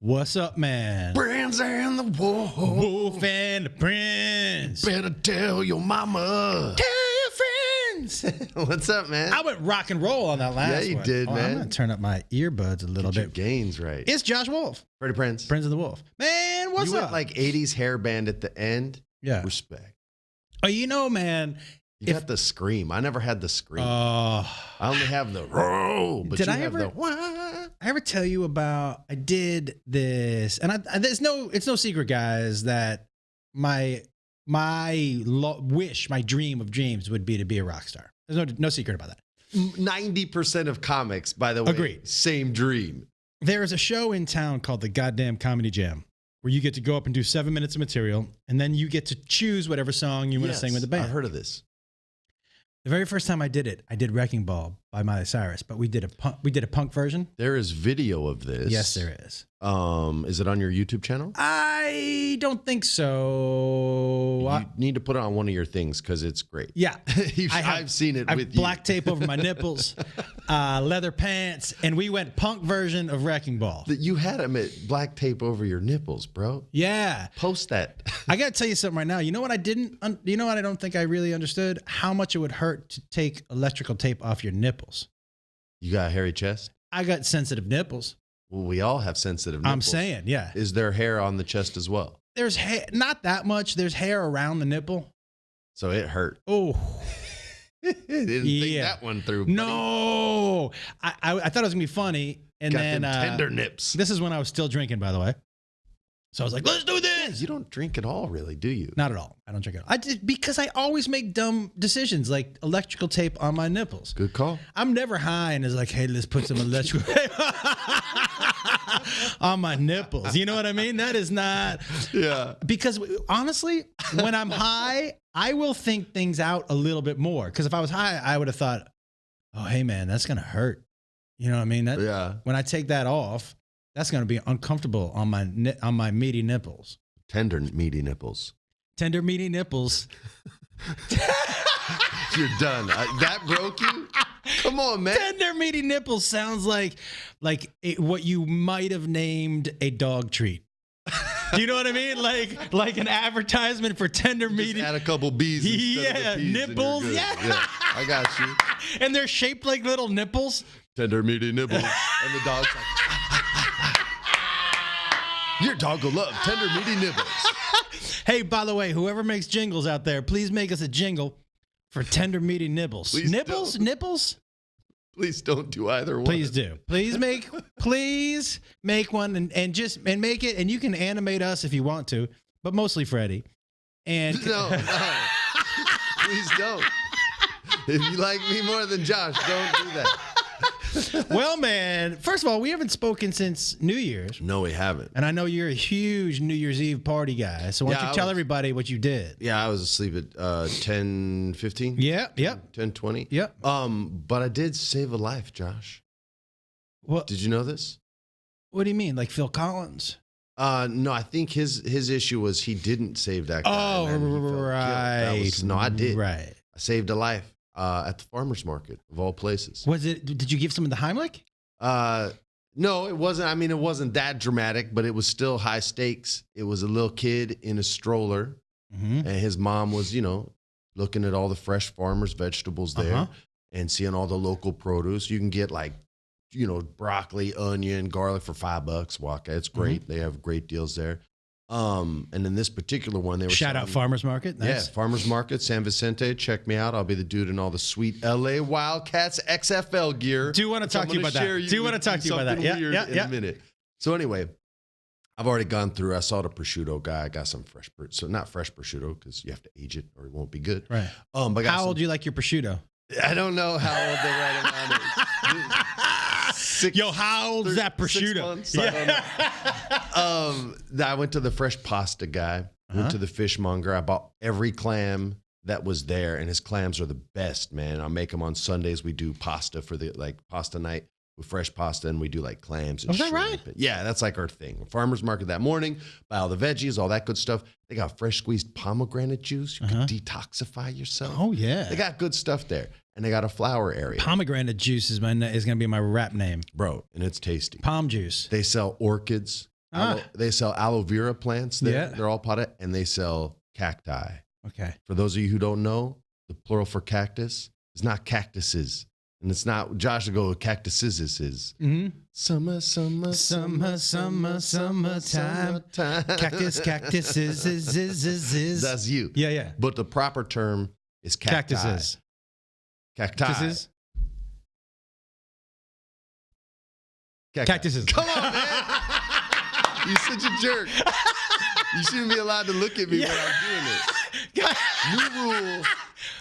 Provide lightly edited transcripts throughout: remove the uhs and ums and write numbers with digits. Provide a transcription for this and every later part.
What's up, man? Prinze and the Wolf. Wolf and the Prince. Better tell your mama. Tell your friends. What's up, man? I went rock and roll on that last one. Yeah, you did, man. I'm going to turn up my earbuds a little Get your bit. gains right. It's Josh Wolf. Freddie Prinze. Prinze The Wolf. Man, what's you up? went like 80s hairband at the end. Yeah. Respect. Oh, you know, man. You got the scream. I never had the scream. I only have the roll, but did you I have ever, the what? I ever tell you about, I did this, and it's no secret, guys, that my wish, my dream of dreams would be to be a rock star. There's no secret about that. 90% of comics, by the way, Agreed. Same dream. There is a show in town called the Goddamn Comedy Jam, where you get to go up and do 7 minutes of material, and then you get to choose whatever song you want to sing with the band. I've heard of this. The very first time I did it, I did Wrecking Ball by Miley Cyrus, but we did a punk version. There is video of this. Yes, there is. Is it on your YouTube channel? I don't think so. You need to put it on one of your things because it's great. Yeah. I've seen it with you. Black tape over my nipples, leather pants, and we went punk version of Wrecking Ball. You had him at black tape over your nipples, bro. Yeah. Post that. I got to tell you something right now. You know what I don't think I really understood? How much it would hurt to take electrical tape off your nipples. You got a hairy chest? I got sensitive nipples. Well, we all have sensitive nipples. I'm saying, yeah. Is there hair on the chest as well? There's hair, not that much. There's hair around the nipple. So it hurt. Oh. Didn't think that one through, buddy. No. I thought it was going to be funny. And got then them tender nips. This is when I was still drinking, by the way. So I was like, let's do this. You don't drink at all, really, do you? Not at all. I don't drink at all. Because I always make dumb decisions, like electrical tape on my nipples. Good call. I'm never high and it's like, hey, let's put some electrical tape on my nipples. You know what I mean? That is not. Yeah. Because honestly, when I'm high, I will think things out a little bit more. Because if I was high, I would have thought, oh, hey, man, that's going to hurt. You know what I mean? Yeah. When I take that off, that's going to be uncomfortable on my meaty nipples. Tender, meaty nipples. Tender, meaty nipples. You're done. That broke you? Come on, man. Tender, meaty nipples sounds like what you might have named a dog treat. Do you know what I mean? Like an advertisement for tender, meaty. Just add a couple B's. Yeah, of the P's nipples. and you're good. Yeah, I got you. And they're shaped like little nipples. Tender, meaty nipples. And the dog's like, your dog will love tender, meaty nipples. Hey, by the way, whoever makes jingles out there, please make us a jingle for tender, meaty nibbles. Please Nibbles? don't. Nipples? Please don't do either one. Please do. Please make one and make it, and you can animate us if you want to, but mostly Freddie. And No. Please don't. If you like me more than Josh, don't do that. Well, man, first of all, we haven't spoken since New Year's. No, we haven't. And I know you're a huge New Year's Eve party guy. So why don't you tell everybody what you did? Yeah, I was asleep at 10:15. Yeah, yep. 10:20. Yep. But I did save a life, Josh. What? Did you know this? What do you mean? Like Phil Collins? No, I think his issue was he didn't save that guy. Oh, and then he felt guilt. No, I did. Right. I saved a life at the farmer's market, of all places. Did you give someone the Heimlich? No, it wasn't. I mean, it wasn't that dramatic, but it was still high stakes. It was a little kid in a stroller, and his mom was, looking at all the fresh farmers' vegetables there and seeing all the local produce. You can get broccoli, onion, garlic for $5. Waka, it's great. They have great deals there. And in this particular one, they were shout out Farmers Market. Nice. Yeah, Farmers Market, San Vicente. Check me out. I'll be the dude in all the sweet LA Wildcats XFL gear. Do want to talk to you about that? Do you want to talk to you about that? Yeah, in a minute. So anyway, I've already gone through. I saw the prosciutto guy. I got some fresh, so not fresh prosciutto because you have to age it or it won't be good. Right. But how old do you like your prosciutto? I don't know how old the right amount is. Yo, how old is that prosciutto? 6 months, I don't know. I went to the fresh pasta guy, went to the fishmonger. I bought every clam that was there, and his clams are the best, man. I make them on Sundays. We do pasta for the pasta night with fresh pasta, and we do clams and shrimp. That right? Yeah, that's our thing. Farmer's market that morning, buy all the veggies, all that good stuff. They got fresh squeezed pomegranate juice. You can detoxify yourself. Oh, yeah. They got good stuff there. And they got a flower area. Pomegranate juice is going to be my rap name. Bro, and it's tasty. Palm juice. They sell orchids. They sell aloe vera plants there. Yeah. They're all potted, and they sell cacti. Okay. For those of you who don't know, the plural for cactus is not cactuses. And it's not, Josh will go, cactuses is. Mm-hmm. Summertime. Cactus is. That's you. Yeah. But the proper term is cacti. Cactuses. Cacti. Cactuses. Come on, man. You're such a jerk. You shouldn't be allowed to look at me when I'm doing it. New rule.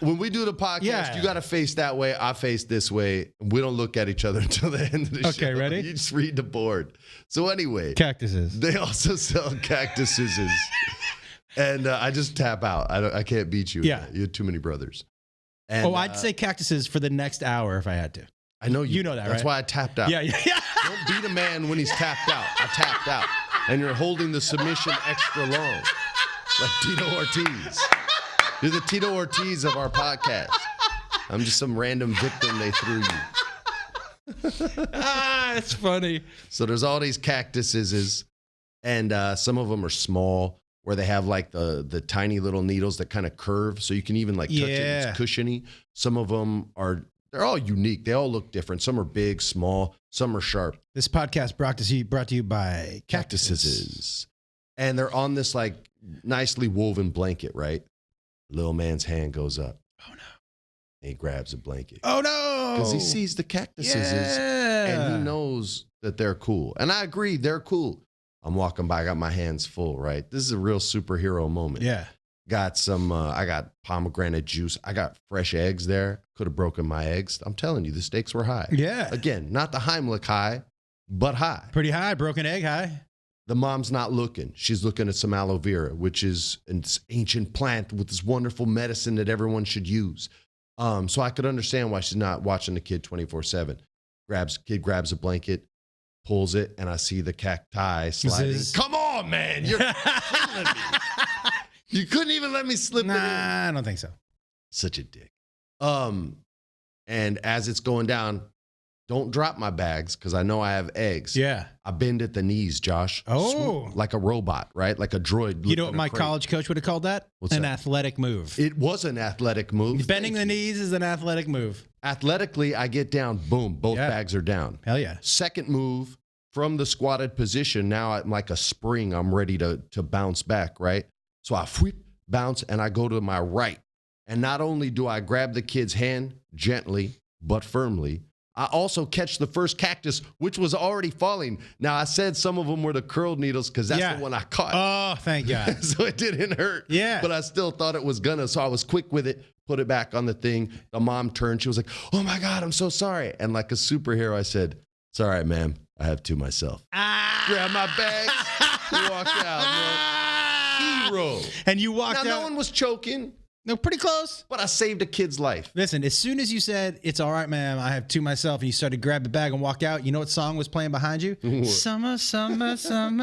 When we do the podcast, you got to face that way. I face this way. We don't look at each other until the end of the show. Okay, ready? You just read the board. So anyway. Cactuses. They also sell cactuses. And I just tap out. I can't beat you. Yeah. You have too many brothers. And, I'd say cactuses for the next hour if I had to. I know you know that, That's right? why I tapped out. Yeah. Don't beat a man when he's tapped out. I tapped out. And you're holding the submission extra long. Like Tito Ortiz. You're the Tito Ortiz of our podcast. I'm just some random victim they threw you. It's funny. So there's all these cactuses, and some of them are small, where they have like the tiny little needles that kind of curve, so you can even like touch it. It's cushiony. Some of them they're all unique. They all look different. Some are big, small. Some are sharp. This podcast brought to you by cactuses. And they're on this like nicely woven blanket, right? Little man's hand goes up. Oh, no. And he grabs a blanket. Oh, no. Because he sees the cactuses and he knows that they're cool. And I agree, they're cool. I'm walking by, I got my hands full, right? This is a real superhero moment. Yeah. Got some, I got pomegranate juice. I got fresh eggs there. Could have broken my eggs. I'm telling you, the stakes were high. Yeah. Again, not the Heimlich high, but high. Pretty high. Broken egg high. The mom's not looking. She's looking at some aloe vera, which is an ancient plant with this wonderful medicine that everyone should use. So I could understand why she's not watching the kid 24/7. Kid grabs a blanket, pulls it, and I see the cacti sliding. Come on, man. You're killing me. You couldn't even let me slip it in. I don't think so. Such a dick. And as it's going down, don't drop my bags because I know I have eggs. Yeah. I bend at the knees, Josh. Oh. Swoop, like a robot, right? Like a droid. You know what my college coach would have called that? What's an that? athletic move. It was an athletic move. Bending the knees is an athletic move. Athletically, I get down, boom, both bags are down. Hell yeah. Second move, from the squatted position, now I'm like a spring. I'm ready to bounce back, right? So I bounce, and I go to my right. And not only do I grab the kid's hand gently, but firmly, I also catch the first cactus, which was already falling. Now, I said some of them were the curled needles because that's the one I caught. Oh, thank God. So it didn't hurt. Yeah. But I still thought it was gonna. So I was quick with it, put it back on the thing. The mom turned. She was like, oh, my God, I'm so sorry. And like a superhero, I said, it's all right, ma'am. I have two myself. Grab my bags, walked out, bro. Hero. And you walked out. Now, no one was choking. No, pretty close. But I saved a kid's life. Listen, as soon as you said, it's all right, ma'am, I have two myself, and you started to grab the bag and walk out, you know what song was playing behind you? What? Summer, summertime.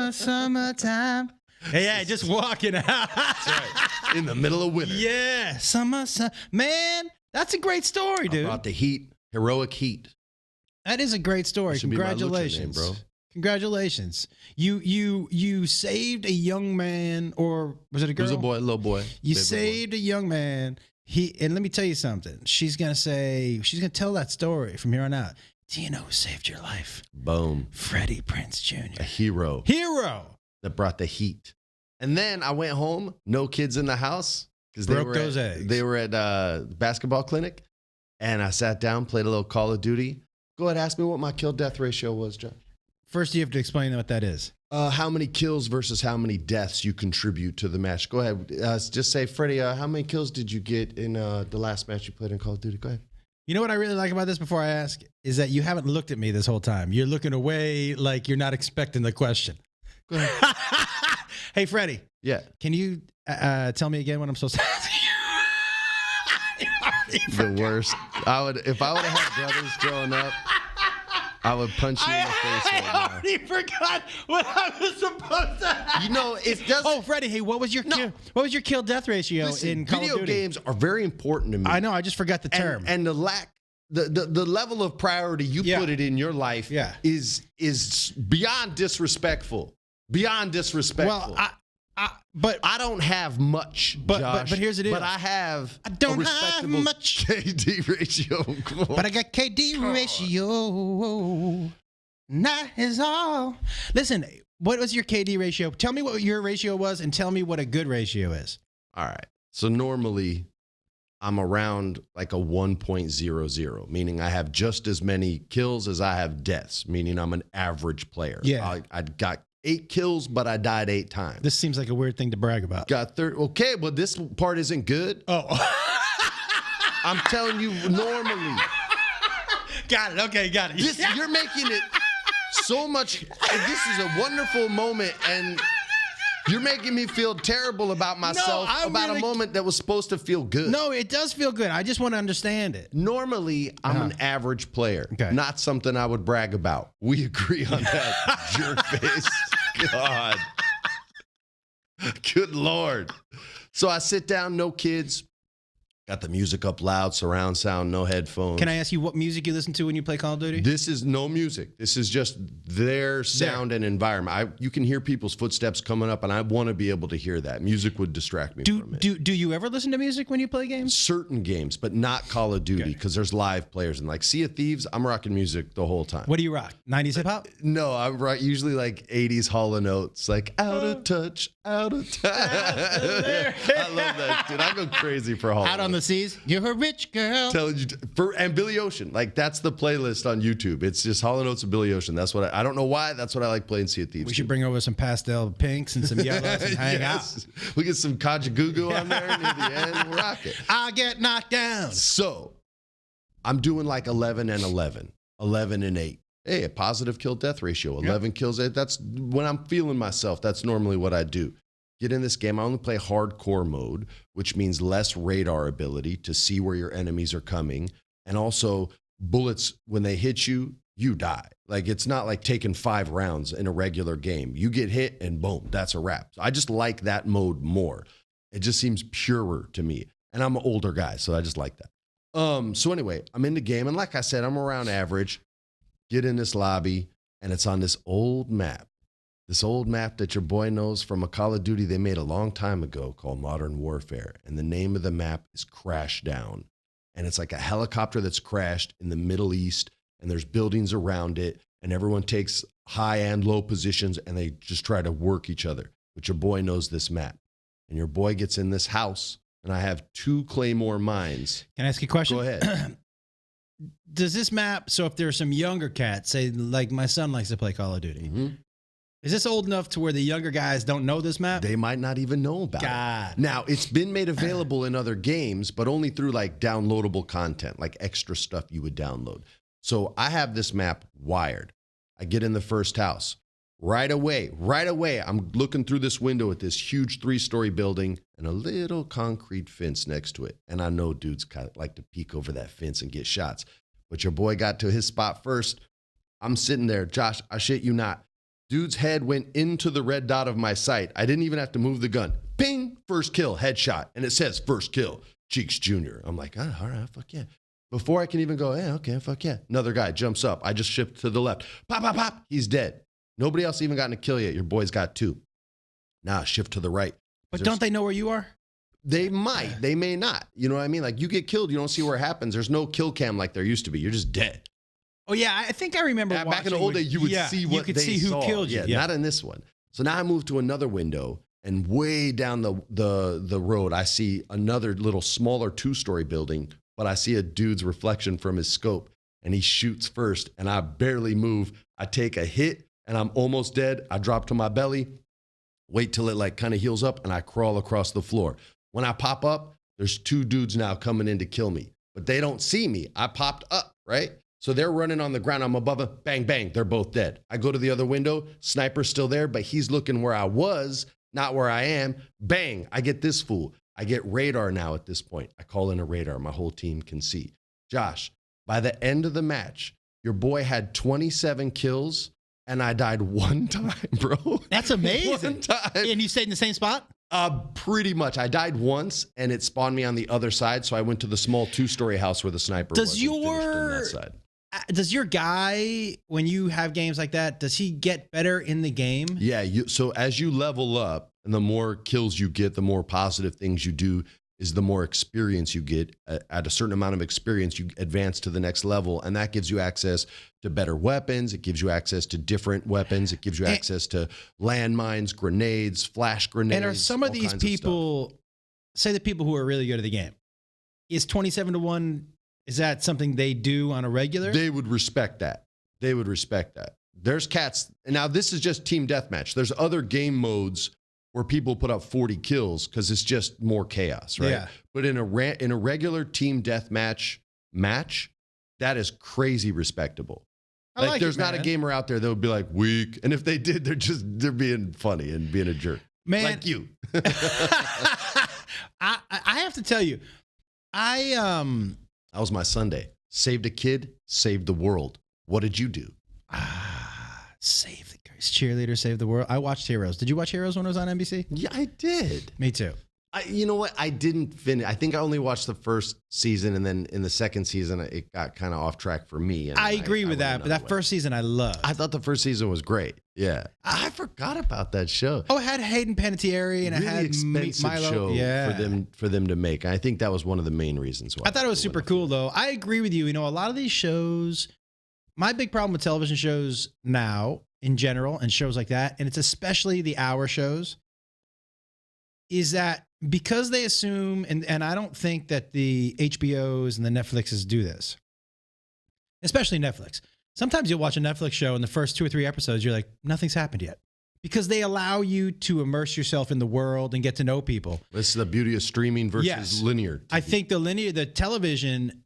Yeah, just walking out. That's right. In the middle of winter. Yeah, summer. Man, that's a great story, dude. About the heat, heroic heat. That is a great story. That should be my lucha Congratulations, name, bro. Congratulations. You saved a young man, or was it a girl? It was a boy, little boy. You Baby saved a young man. And let me tell you something. She's gonna tell that story from here on out. Do you know who saved your life? Boom. Freddie Prinze Jr. A hero. Hero. That brought the heat. And then I went home, no kids in the house. Because Broke those eggs. They were at basketball clinic. And I sat down, played a little Call of Duty. Go ahead, ask me what my kill-death ratio was, Josh. First, you have to explain what that is. How many kills versus how many deaths you contribute to the match. Go ahead. Just say, Freddie, how many kills did you get in the last match you played in Call of Duty? Go ahead. You know what I really like about this before I ask? Is that you haven't looked at me this whole time. You're looking away like you're not expecting the question. Go ahead. Hey, Freddie. Yeah. Can you tell me again what I'm supposed to ask you? The worst. If I would have had brothers growing up, I would punch you in the face right now. I already forgot what I was supposed to ask. You know, it doesn't. Oh, Freddie, hey, what was your kill death ratio in Call of Duty? Video games are very important to me. I know, I just forgot the term. And the level of priority you put it in your life is beyond disrespectful. Beyond disrespectful. Well, but I don't have much, Josh. But here's the deal. But I have I don't a respectable have much. KD ratio. But I got KD ratio. That is all. Listen, what was your KD ratio? Tell me what your ratio was and tell me what a good ratio is. All right. So normally I'm around like a 1.00, meaning I have just as many kills as I have deaths, meaning I'm an average player. Yeah. I got 8 kills, but I died 8 times. This seems like a weird thing to brag about. Got 30. Okay, well, this part isn't good. Oh. I'm telling you, normally. Got it. Okay, got it. You're making it so much. This is a wonderful moment, and you're making me feel terrible about myself about a moment that was supposed to feel good. No, it does feel good. I just want to understand it. Normally, I'm an average player. Okay. Not something I would brag about. We agree on that, jerk face. God. Good Lord. So I sit down, no kids. Got the music up loud, surround sound, no headphones. Can I ask you what music you listen to when you play Call of Duty? This is no music. This is just their sound and environment. You can hear people's footsteps coming up, and I want to be able to hear that. Music would distract me from it. Do you ever listen to music when you play games? Certain games, but not Call of Duty, because there's live players. And like Sea of Thieves, I'm rocking music the whole time. What do you rock? 90s hip hop? No, I'm usually like 80s Hall & Oates, like out of touch, out of time. I love that, dude. I go crazy for Hall & Oates. Out on the Seas? You're a rich girl. Telling you and Billy Ocean, like that's the playlist on YouTube. It's just Hall & Oates and Billy Ocean. That's what I don't know why. That's what I like playing Sea of Thieves. We should bring over some pastel pinks and some yellows and hang out. We get some Kajagoogoo on there near the end. We'll rock it. I get knocked down. So I'm doing like 11 and 11, 11 and 8. Hey, a positive kill death ratio, 11 kills. That's when I'm feeling myself. That's normally what I do. Get in this game. I only play hardcore mode, which means less radar ability to see where your enemies are coming. And also bullets, when they hit you, you die. Like it's not like taking 5 rounds in a regular game. You get hit and boom, that's a wrap. So I just like that mode more. It just seems purer to me. And I'm an older guy, so I just like that. So anyway, I'm in the game. And like I said, I'm around average. Get in this lobby, and it's on this old map. This old map that your boy knows from a Call of Duty they made a long time ago called Modern Warfare. And the name of the map is Crash Down. And it's like a helicopter that's crashed in the Middle East, and there's buildings around it, and everyone takes high and low positions, and they just try to work each other. But your boy knows this map. And your boy gets in this house, and I have 2 Claymore mines. Can I ask you a question? Go ahead. Does this map, so if there's some younger cats, say like my son likes to play Call of Duty, is this old enough to where the younger guys don't know this map? They might not even know about it. Now, it's been made available in other games, but only through like downloadable content, like extra stuff you would download. So I have this map wired. I get in the first house. Right away, I'm looking through this window at this huge 3-story building and a little concrete fence next to it. And I know dudes kind of like to peek over that fence and get shots. But your boy got to his spot first. I'm sitting there. Josh, I shit you not. Dude's head went into the red dot of my sight. I didn't even have to move the gun. Ping, first kill, headshot. And it says first kill, Cheeks Jr. I'm like, oh, all right, fuck yeah. Before I can even go, yeah, okay, fuck yeah. Another guy jumps up. I just shift to the left. Pop, pop, pop. He's dead. Nobody else even gotten a kill yet. Your boy's got 2. Now shift to the right. But don't they know where you are? They might. They may not. You know what I mean? Like you get killed, you don't see where it happens. There's no kill cam like there used to be. You're just dead. Oh, yeah. I think I remember watching. Back in the old days, you would see what you could they see who saw. killed you. Yeah, not in this one. So now I move to another window, and way down the road, I see another little smaller 2-story building, but I see a dude's reflection from his scope, and he shoots first, and I barely move. I take a hit, and I'm almost dead. I drop to my belly, wait till it like kind of heals up, and I crawl across the floor. When I pop up, there's 2 dudes now coming in to kill me, but they don't see me. I popped up, right? So they're running on the ground. I'm above them. Bang, bang. They're both dead. I go to the other window. Sniper's still there, but he's looking where I was, not where I am. Bang. I get this fool. I get radar now at this point. I call in a radar. My whole team can see. Josh, by the end of the match, your boy had 27 kills, and I died 1 time, bro. That's amazing. 1 time. And you stayed in the same spot? Pretty much. I died once, and it spawned me on the other side, so I went to the small 2-story house where the sniper was and finished on that side. Does your guy, when you have games like that, does he get better in the game? Yeah. So as you level up and the more kills you get, the more positive things you do, is the more experience you get. At a certain amount of experience, you advance to the next level. And that gives you access to better weapons. It gives you access to different weapons. It gives you access to landmines, grenades, flash grenades. And are some of these people, say the people who are really good at the game, is 27-1, is that something they do on a regular? They would respect that. They would respect that. There's cats. And now this is just team deathmatch. There's other game modes where people put up 40 kills because it's just more chaos, right? Yeah. But in a regular team deathmatch match, that is crazy respectable. Like there's not a gamer out there that would be like weak. And if they did, they're being funny and being a jerk. Man. Like you. I have to tell you, that was my Sunday. Saved a kid, saved the world. What did you do? Save the cheerleader, save the world. I watched Heroes. Did you watch Heroes when it was on NBC? Yeah, I did. Me too. You know what? I didn't finish. I think I only watched the first season, and then in the second season, it got kind of off track for me. And I agree with that, but that first season I loved. I thought the first season was great. Yeah, I forgot about that show. Oh, it had Hayden Panettiere and really it had expensive Milo. show Yeah. for them to make. I think that was one of the main reasons why. I thought it was super cool though. I agree with you. You know, a lot of these shows. My big problem with television shows now, in general, and shows like that, and it's especially the hour shows, is that because they assume, and I don't think that the HBOs and the Netflixes do this, especially Netflix. Sometimes you'll watch a Netflix show and the first 2 or 3 episodes, you're like, nothing's happened yet. Because they allow you to immerse yourself in the world and get to know people. This is the beauty of streaming versus linear TV. I think the television,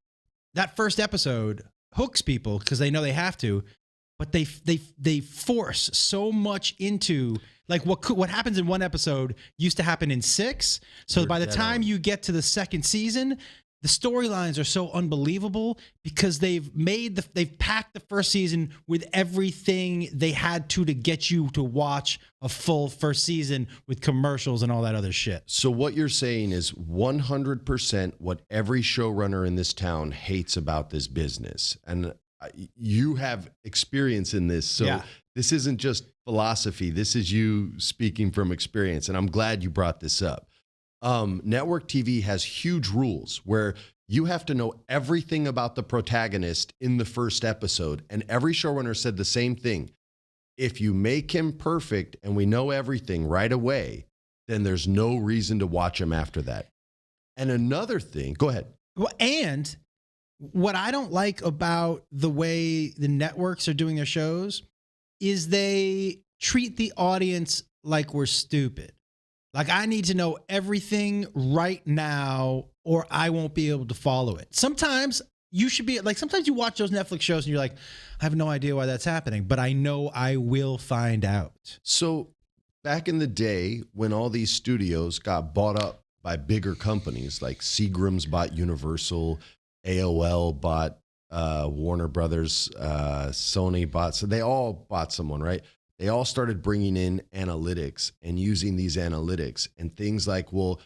that first episode hooks people because they know they have to, but they force so much into, like, what happens in one episode used to happen in 6. So by the time you get to the second season, the storylines are so unbelievable because they've packed the first season with everything they had to get you to watch a full first season with commercials and all that other shit. So what you're saying is 100% what every showrunner in this town hates about this business. And you have experience in this. So This isn't just philosophy. This is you speaking from experience. And I'm glad you brought this up. Network TV has huge rules where you have to know everything about the protagonist in the first episode. And every showrunner said the same thing. If you make him perfect and we know everything right away, then there's no reason to watch him after that. And another thing, go ahead. Well, and what I don't like about the way the networks are doing their shows is they treat the audience like we're stupid. Like, I need to know everything right now or I won't be able to follow it. Sometimes you should be like, sometimes you watch those Netflix shows and you're like, I have no idea why that's happening, but I know I will find out. So back in the day when all these studios got bought up by bigger companies, like Seagram's bought Universal, AOL bought Warner Brothers, Sony bought, so they all bought someone, right? They all started bringing in analytics and using these analytics and things like, well,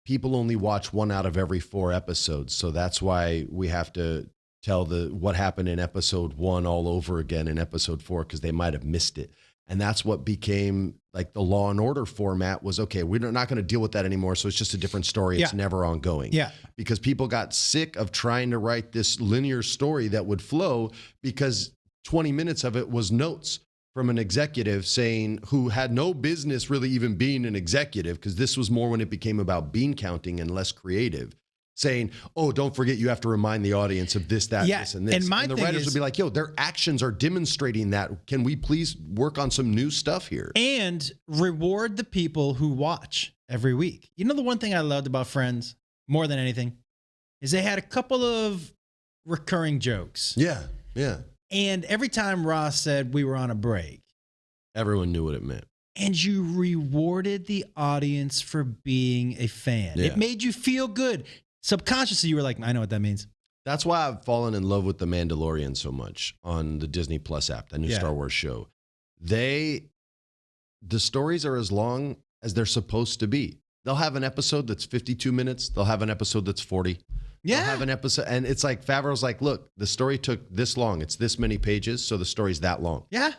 people only watch 1 out of every 4 episodes. So that's why we have to tell what happened in episode 1 all over again in episode 4, because they might have missed it. And that's what became like the Law and Order format was, okay, we're not going to deal with that anymore. So it's just a different story. It's never ongoing. Yeah. Because people got sick of trying to write this linear story that would flow because 20 minutes of it was notes from an executive saying, who had no business really even being an executive, because this was more when it became about bean counting and less creative, saying, oh, don't forget you have to remind the audience of this, that, this, and this. And the writers would be like, yo, their actions are demonstrating that. Can we please work on some new stuff here? And reward the people who watch every week. You know, the one thing I loved about Friends more than anything is they had a couple of recurring jokes. Yeah, yeah. And every time Ross said we were on a break, everyone knew what it meant. And you rewarded the audience for being a fan. Yeah. It made you feel good. Subconsciously, you were like, I know what that means. That's why I've fallen in love with The Mandalorian so much on the Disney Plus app, the new Star Wars show. The stories are as long as they're supposed to be. They'll have an episode that's 52 minutes. They'll have an episode that's 40. Yeah. They'll have an episode, and it's like Favreau's like, look, the story took this long. It's this many pages, so the story's that long. Yeah.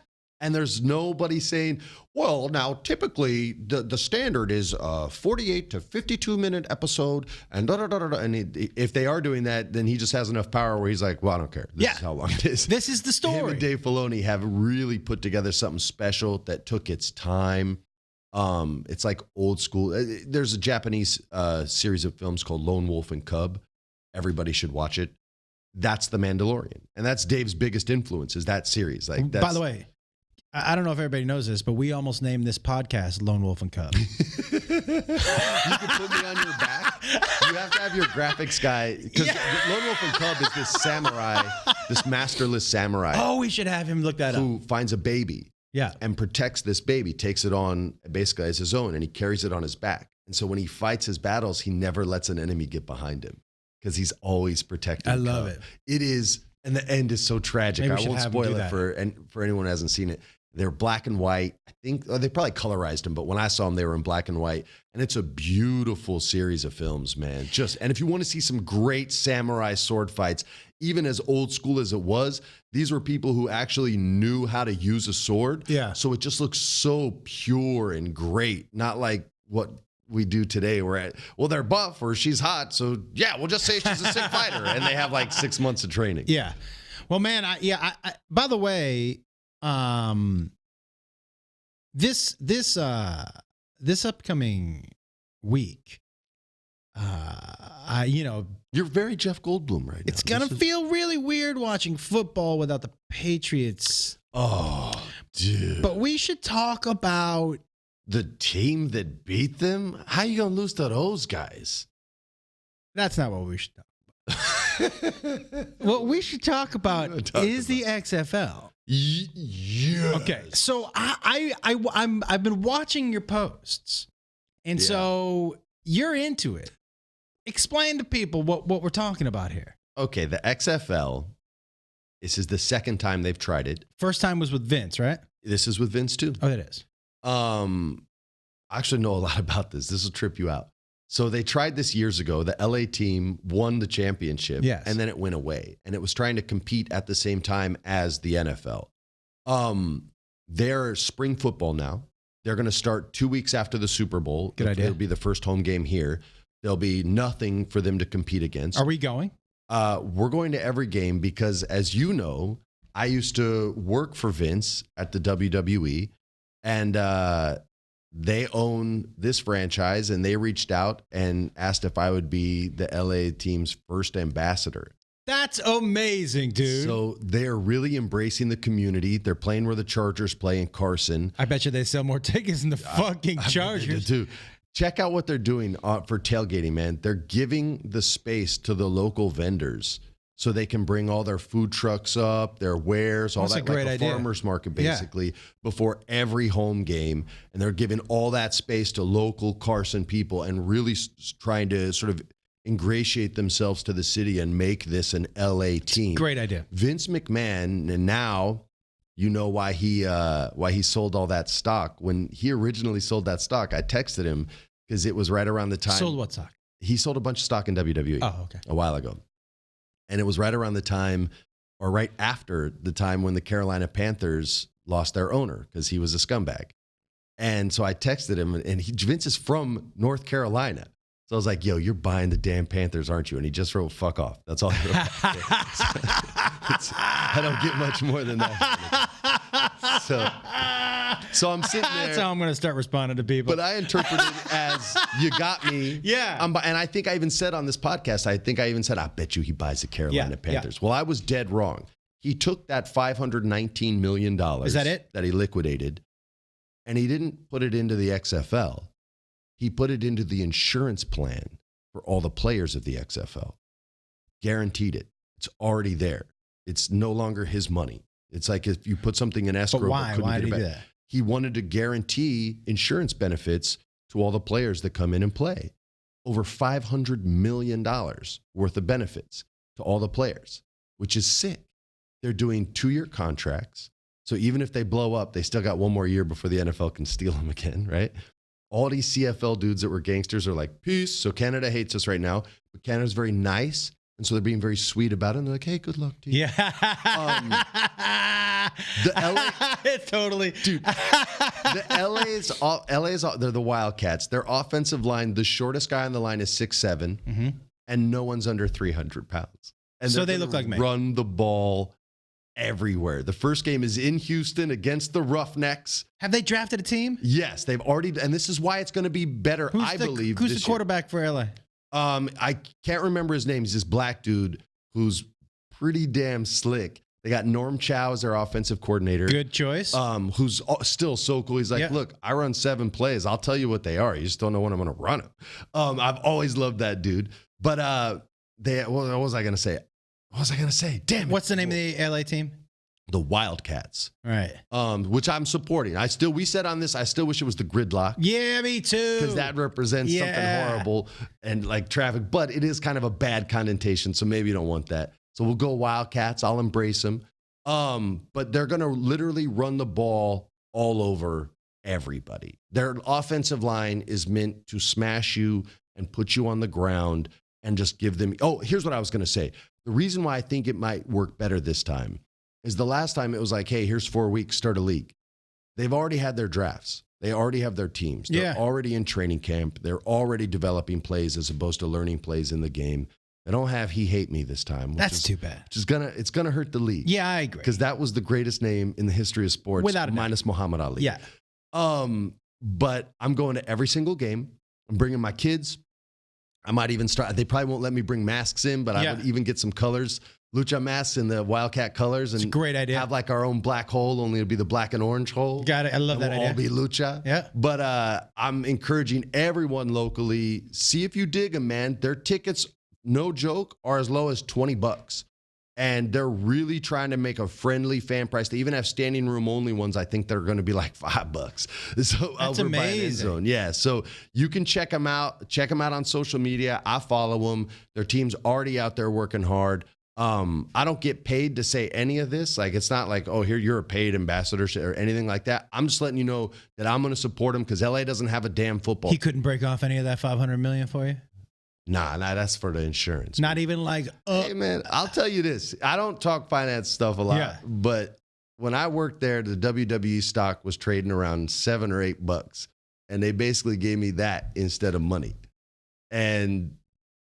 And there's nobody saying, well, now typically the standard is a 48 to 52 minute episode, and da-da-da-da-da. And if they are doing that, then he just has enough power where he's like, well, I don't care. This is how long it is. This is the story. Him and Dave Filoni have really put together something special that took its time. It's like old school. There's a Japanese series of films called Lone Wolf and Cub. Everybody should watch it. That's The Mandalorian. And that's Dave's biggest influence is that series. Like, that's, by the way, I don't know if everybody knows this, but we almost named this podcast Lone Wolf and Cub. You can put me on your back. You have to have your graphics guy. Because Lone Wolf and Cub is this samurai, this masterless samurai. Oh, we should have him look that up. Who finds a baby. Yeah. And protects this baby, takes it on basically as his own, and he carries it on his back. And so when he fights his battles, he never lets an enemy get behind him because he's always protecting. I love it. It is, and the end is so tragic. I won't spoil it for anyone who hasn't seen it. They're black and white. I think they probably colorized them, but when I saw them, they were in black and white. And it's a beautiful series of films, man. And if you want to see some great samurai sword fights, even as old school as it was, these were people who actually knew how to use a sword. Yeah. So it just looks so pure and great, not like what we do today. Well, they're buff or she's hot, so yeah, we'll just say she's a sick fighter, and they have like 6 months of training. Yeah. Well, man, I by the way, this upcoming week, You're very Jeff Goldblum right now. It's gonna feel really weird watching football without the Patriots. Oh, dude. But we should talk about the team that beat them. How you gonna lose to those guys? That's not what we should talk about. What we should talk about is the XFL. Yeah. Okay, so I've been watching your posts, and so you're into it. Explain to people what we're talking about here. Okay, the XFL. This is the second time they've tried it. First time was with Vince, right? This is with Vince too. Oh, it is. I actually know a lot about this. This will trip you out. So they tried this years ago. The LA team won the championship, and then it went away. And it was trying to compete at the same time as the NFL. They're spring football now. They're going to start 2 weeks after the Super Bowl. Good idea. It'll be the first home game here. There'll be nothing for them to compete against. Are we going? We're going to every game because, as you know, I used to work for Vince at the WWE, and they own this franchise, and they reached out and asked if I would be the LA team's first ambassador. That's amazing, dude. So they're really embracing the community. They're playing where the Chargers play in Carson. I bet you they sell more tickets than the fucking Chargers. Too. Check out what they're doing for tailgating, man. They're giving the space to the local vendors so they can bring all their food trucks up, their wares, all that, like a farmer's market, basically, before every home game. And they're giving all that space to local Carson people and really trying to sort of ingratiate themselves to the city and make this an LA team. Great idea. Vince McMahon, and now you know why he sold all that stock. When he originally sold that stock, I texted him because it was right around the time. Sold what stock? He sold a bunch of stock in WWE. Oh, okay. A while ago. And it was right around the time, or right after the time when the Carolina Panthers lost their owner because he was a scumbag. And so I texted him, and Vince is from North Carolina. So I was like, yo, you're buying the damn Panthers, aren't you? And he just wrote, fuck off. That's all he wrote. I don't get much more than that. So I'm sitting there. That's how I'm going to start responding to people. But I interpreted it as, you got me. Yeah. And I think I even said on this podcast, I bet you he buys the Carolina Panthers. Yeah. Well, I was dead wrong. He took that $519 million. Is that it? That he liquidated, and he didn't put it into the XFL. He put it into the insurance plan for all the players of the XFL. Guaranteed it. It's already there. It's no longer his money. It's like if you put something in escrow. But why? Why did he do that? He wanted to guarantee insurance benefits to all the players that come in and play. Over $500 million worth of benefits to all the players, which is sick. They're doing 2-year contracts. So even if they blow up, they still got one more year before the NFL can steal them again, right? all these CFL dudes that were gangsters are like, peace. So Canada hates us right now, but Canada's very nice. And so they're being very sweet about it. And they're like, hey, good luck to you. Yeah. The LA, totally. dude, the LA's, they're the Wildcats. Their offensive line, the shortest guy on the line is 6'7", and no one's under 300 pounds. And so they look like me. Run the ball everywhere. The first game is in Houston against the Roughnecks. Have they drafted a team? Yes, they've already, and this is why it's going to be better, I believe. Who's the quarterback for LA? I can't remember his name. He's this black dude who's pretty damn slick. They got Norm Chow as their offensive coordinator. Good choice. Who's still so cool. He's like, look, I run 7 plays. I'll tell you what they are. You just don't know when I'm going to run them. I've always loved that dude. But what was I going to say? Damn it. What's the name of the LA team? The Wildcats. Right. Which I'm supporting. We said on this, I still wish it was the gridlock. Yeah, me too. Because that represents something horrible and like traffic. But it is kind of a bad connotation, so maybe you don't want that. So we'll go Wildcats. I'll embrace them. But they're going to literally run the ball all over everybody. Their offensive line is meant to smash you and put you on the ground and just give them. Oh, here's what I was going to say. The reason why I think it might work better this time is the last time it was like, hey, here's 4 weeks, start a league. They've already had their drafts. They already have their teams. They're already in training camp. They're already developing plays as opposed to learning plays in the game. They don't have He Hate Me this time. That's too bad. It's gonna hurt the league. Yeah, I agree. Because that was the greatest name in the history of sports, without a minus Muhammad Ali. Yeah. But I'm going to every single game. I'm bringing my kids. I might even start. They probably won't let me bring masks in, but I would even get some colors, lucha masks in the Wildcat colors, and it's a great idea. Have like our own black hole. Only it'll be the black and orange hole. Got it. I love that idea. All be lucha. Yeah. But I'm encouraging everyone locally. See if you dig them, man. Their tickets, no joke, are as low as $20. And they're really trying to make a friendly fan price. They even have standing room only ones. I think they're going to be like $5. So that's amazing. Yeah. So you can check them out. Check them out on social media. I follow them. Their team's already out there working hard. I don't get paid to say any of this. Like, it's not like, oh, here, you're a paid ambassador or anything like that. I'm just letting you know that I'm going to support them because LA doesn't have a damn football. He couldn't break off any of that $500 million for you? Nah, that's for the insurance. Not even like, hey, man, I'll tell you this. I don't talk finance stuff a lot, but when I worked there, the WWE stock was trading around $7 or $8, and they basically gave me that instead of money. And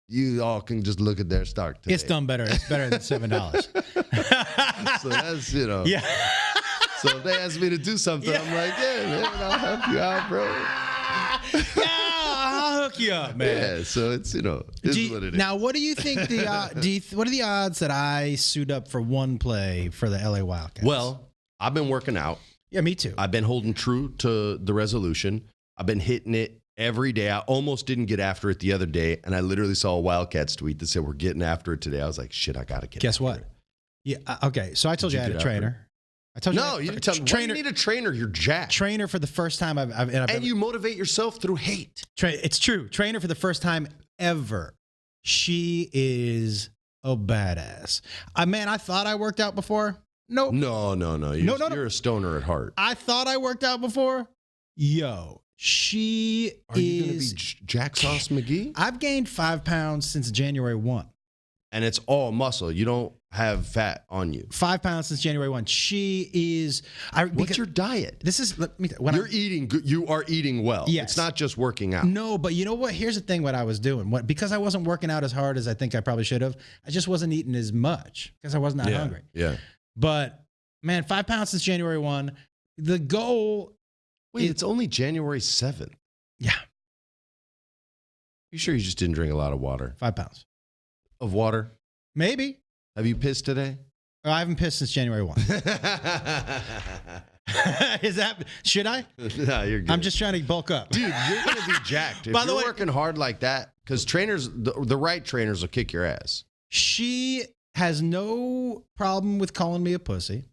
you all can just look at their stock today. It's done better. It's better than $7. So that's, Yeah. So if they ask me to do something, I'm like, yeah, man, I'll help you out, bro. I'll hook you up, man. Yeah, so it's, what it is. Now, what do you think what are the odds that I suit up for one play for the LA Wildcats? Well, I've been working out. Yeah, me too. I've been holding true to the resolution. I've been hitting it every day. I almost didn't get after it the other day, and I literally saw a Wildcats tweet that said, we're getting after it today. I was like, shit, I got to get Guess what? Yeah, okay, so I told you I had a trainer. I told you. No, you didn't tell me. Why do you need a trainer? You're jacked. Trainer for the first time and you motivate yourself through hate. It's true. Trainer for the first time ever. She is a badass. Man, I thought I worked out before. Nope. No. You're a stoner at heart. I thought I worked out before. Yo, she Are you going to be Jack Sauce McGee? I've gained 5 pounds since January 1. And it's all muscle. You don't have fat on you. 5 pounds since January 1. She is. What's your diet? This is. You are eating well. Yes. It's not just working out. No, but you know what? Here's the thing. What I was doing. Because I wasn't working out as hard as I think I probably should have. I just wasn't eating as much because I was not hungry. Yeah. But man, 5 pounds since January 1. The goal. Wait, it's only January 7th. Yeah. You sure you just didn't drink a lot of water? 5 pounds. Of water? Maybe. Have you pissed today? Oh, I haven't pissed since January 1. Should I? No, you're good. I'm just trying to bulk up. Dude, you're going to be jacked. If you're working hard like that, because trainers, the right trainers will kick your ass. She has no problem with calling me a pussy.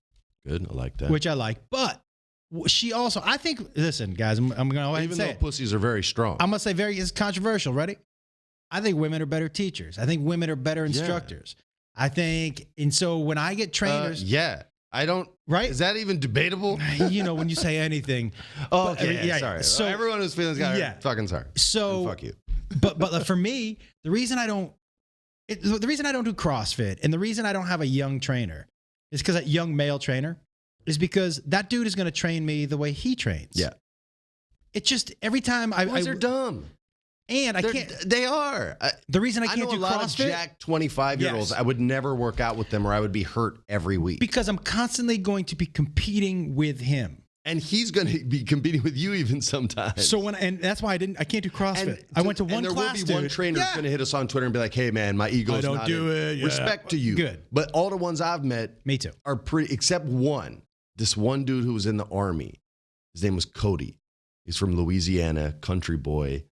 Good, I like that. Which I like. But she also, I think, listen, guys, I'm going to go ahead and say even though pussies are very strong. I'm going to say it's controversial. Ready? I think women are better teachers. I think women are better instructors. I think, and so when I get trainers. Yeah. I don't. Right? Is that even debatable? When you say anything. Oh, okay. Sorry. So everyone whose feelings got hurt, fucking sorry. So and fuck you. but for me, the reason I don't do CrossFit and the reason I don't have a young trainer is because that young male trainer is because that dude is going to train me the way he trains. Yeah. It's just every time they're dumb. And I can't. They are. The reason I can't do CrossFit. A lot of jacked 25-year-olds. Yes. I would never work out with them, or I would be hurt every week. Because I'm constantly going to be competing with him, and he's going to be competing with you even sometimes. So and that's why I can't do CrossFit. I went to one class. And there will be one trainer who's going to hit us on Twitter and be like, "Hey man, my ego's not in. Respect to you." Good. But all the ones I've met, me too, are pretty. Except one. This one dude who was in the Army. His name was Cody. He's from Louisiana, country boy,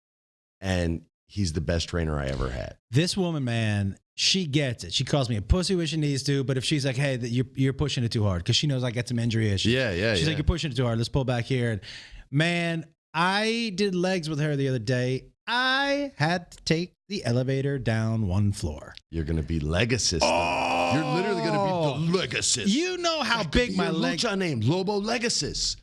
and he's the best trainer I ever had. This woman, man, she gets it. She calls me a pussy when she needs to, but if she's like, hey, you're pushing it too hard, because she knows I got some injury issues. She's like, you're pushing it too hard. Let's pull back here. And man, I did legs with her the other day. I had to take the elevator down one floor. You're going to be Legacy. Oh! You're literally going to be the Legacy. You know how big my legs are. Name Lobo Legacy.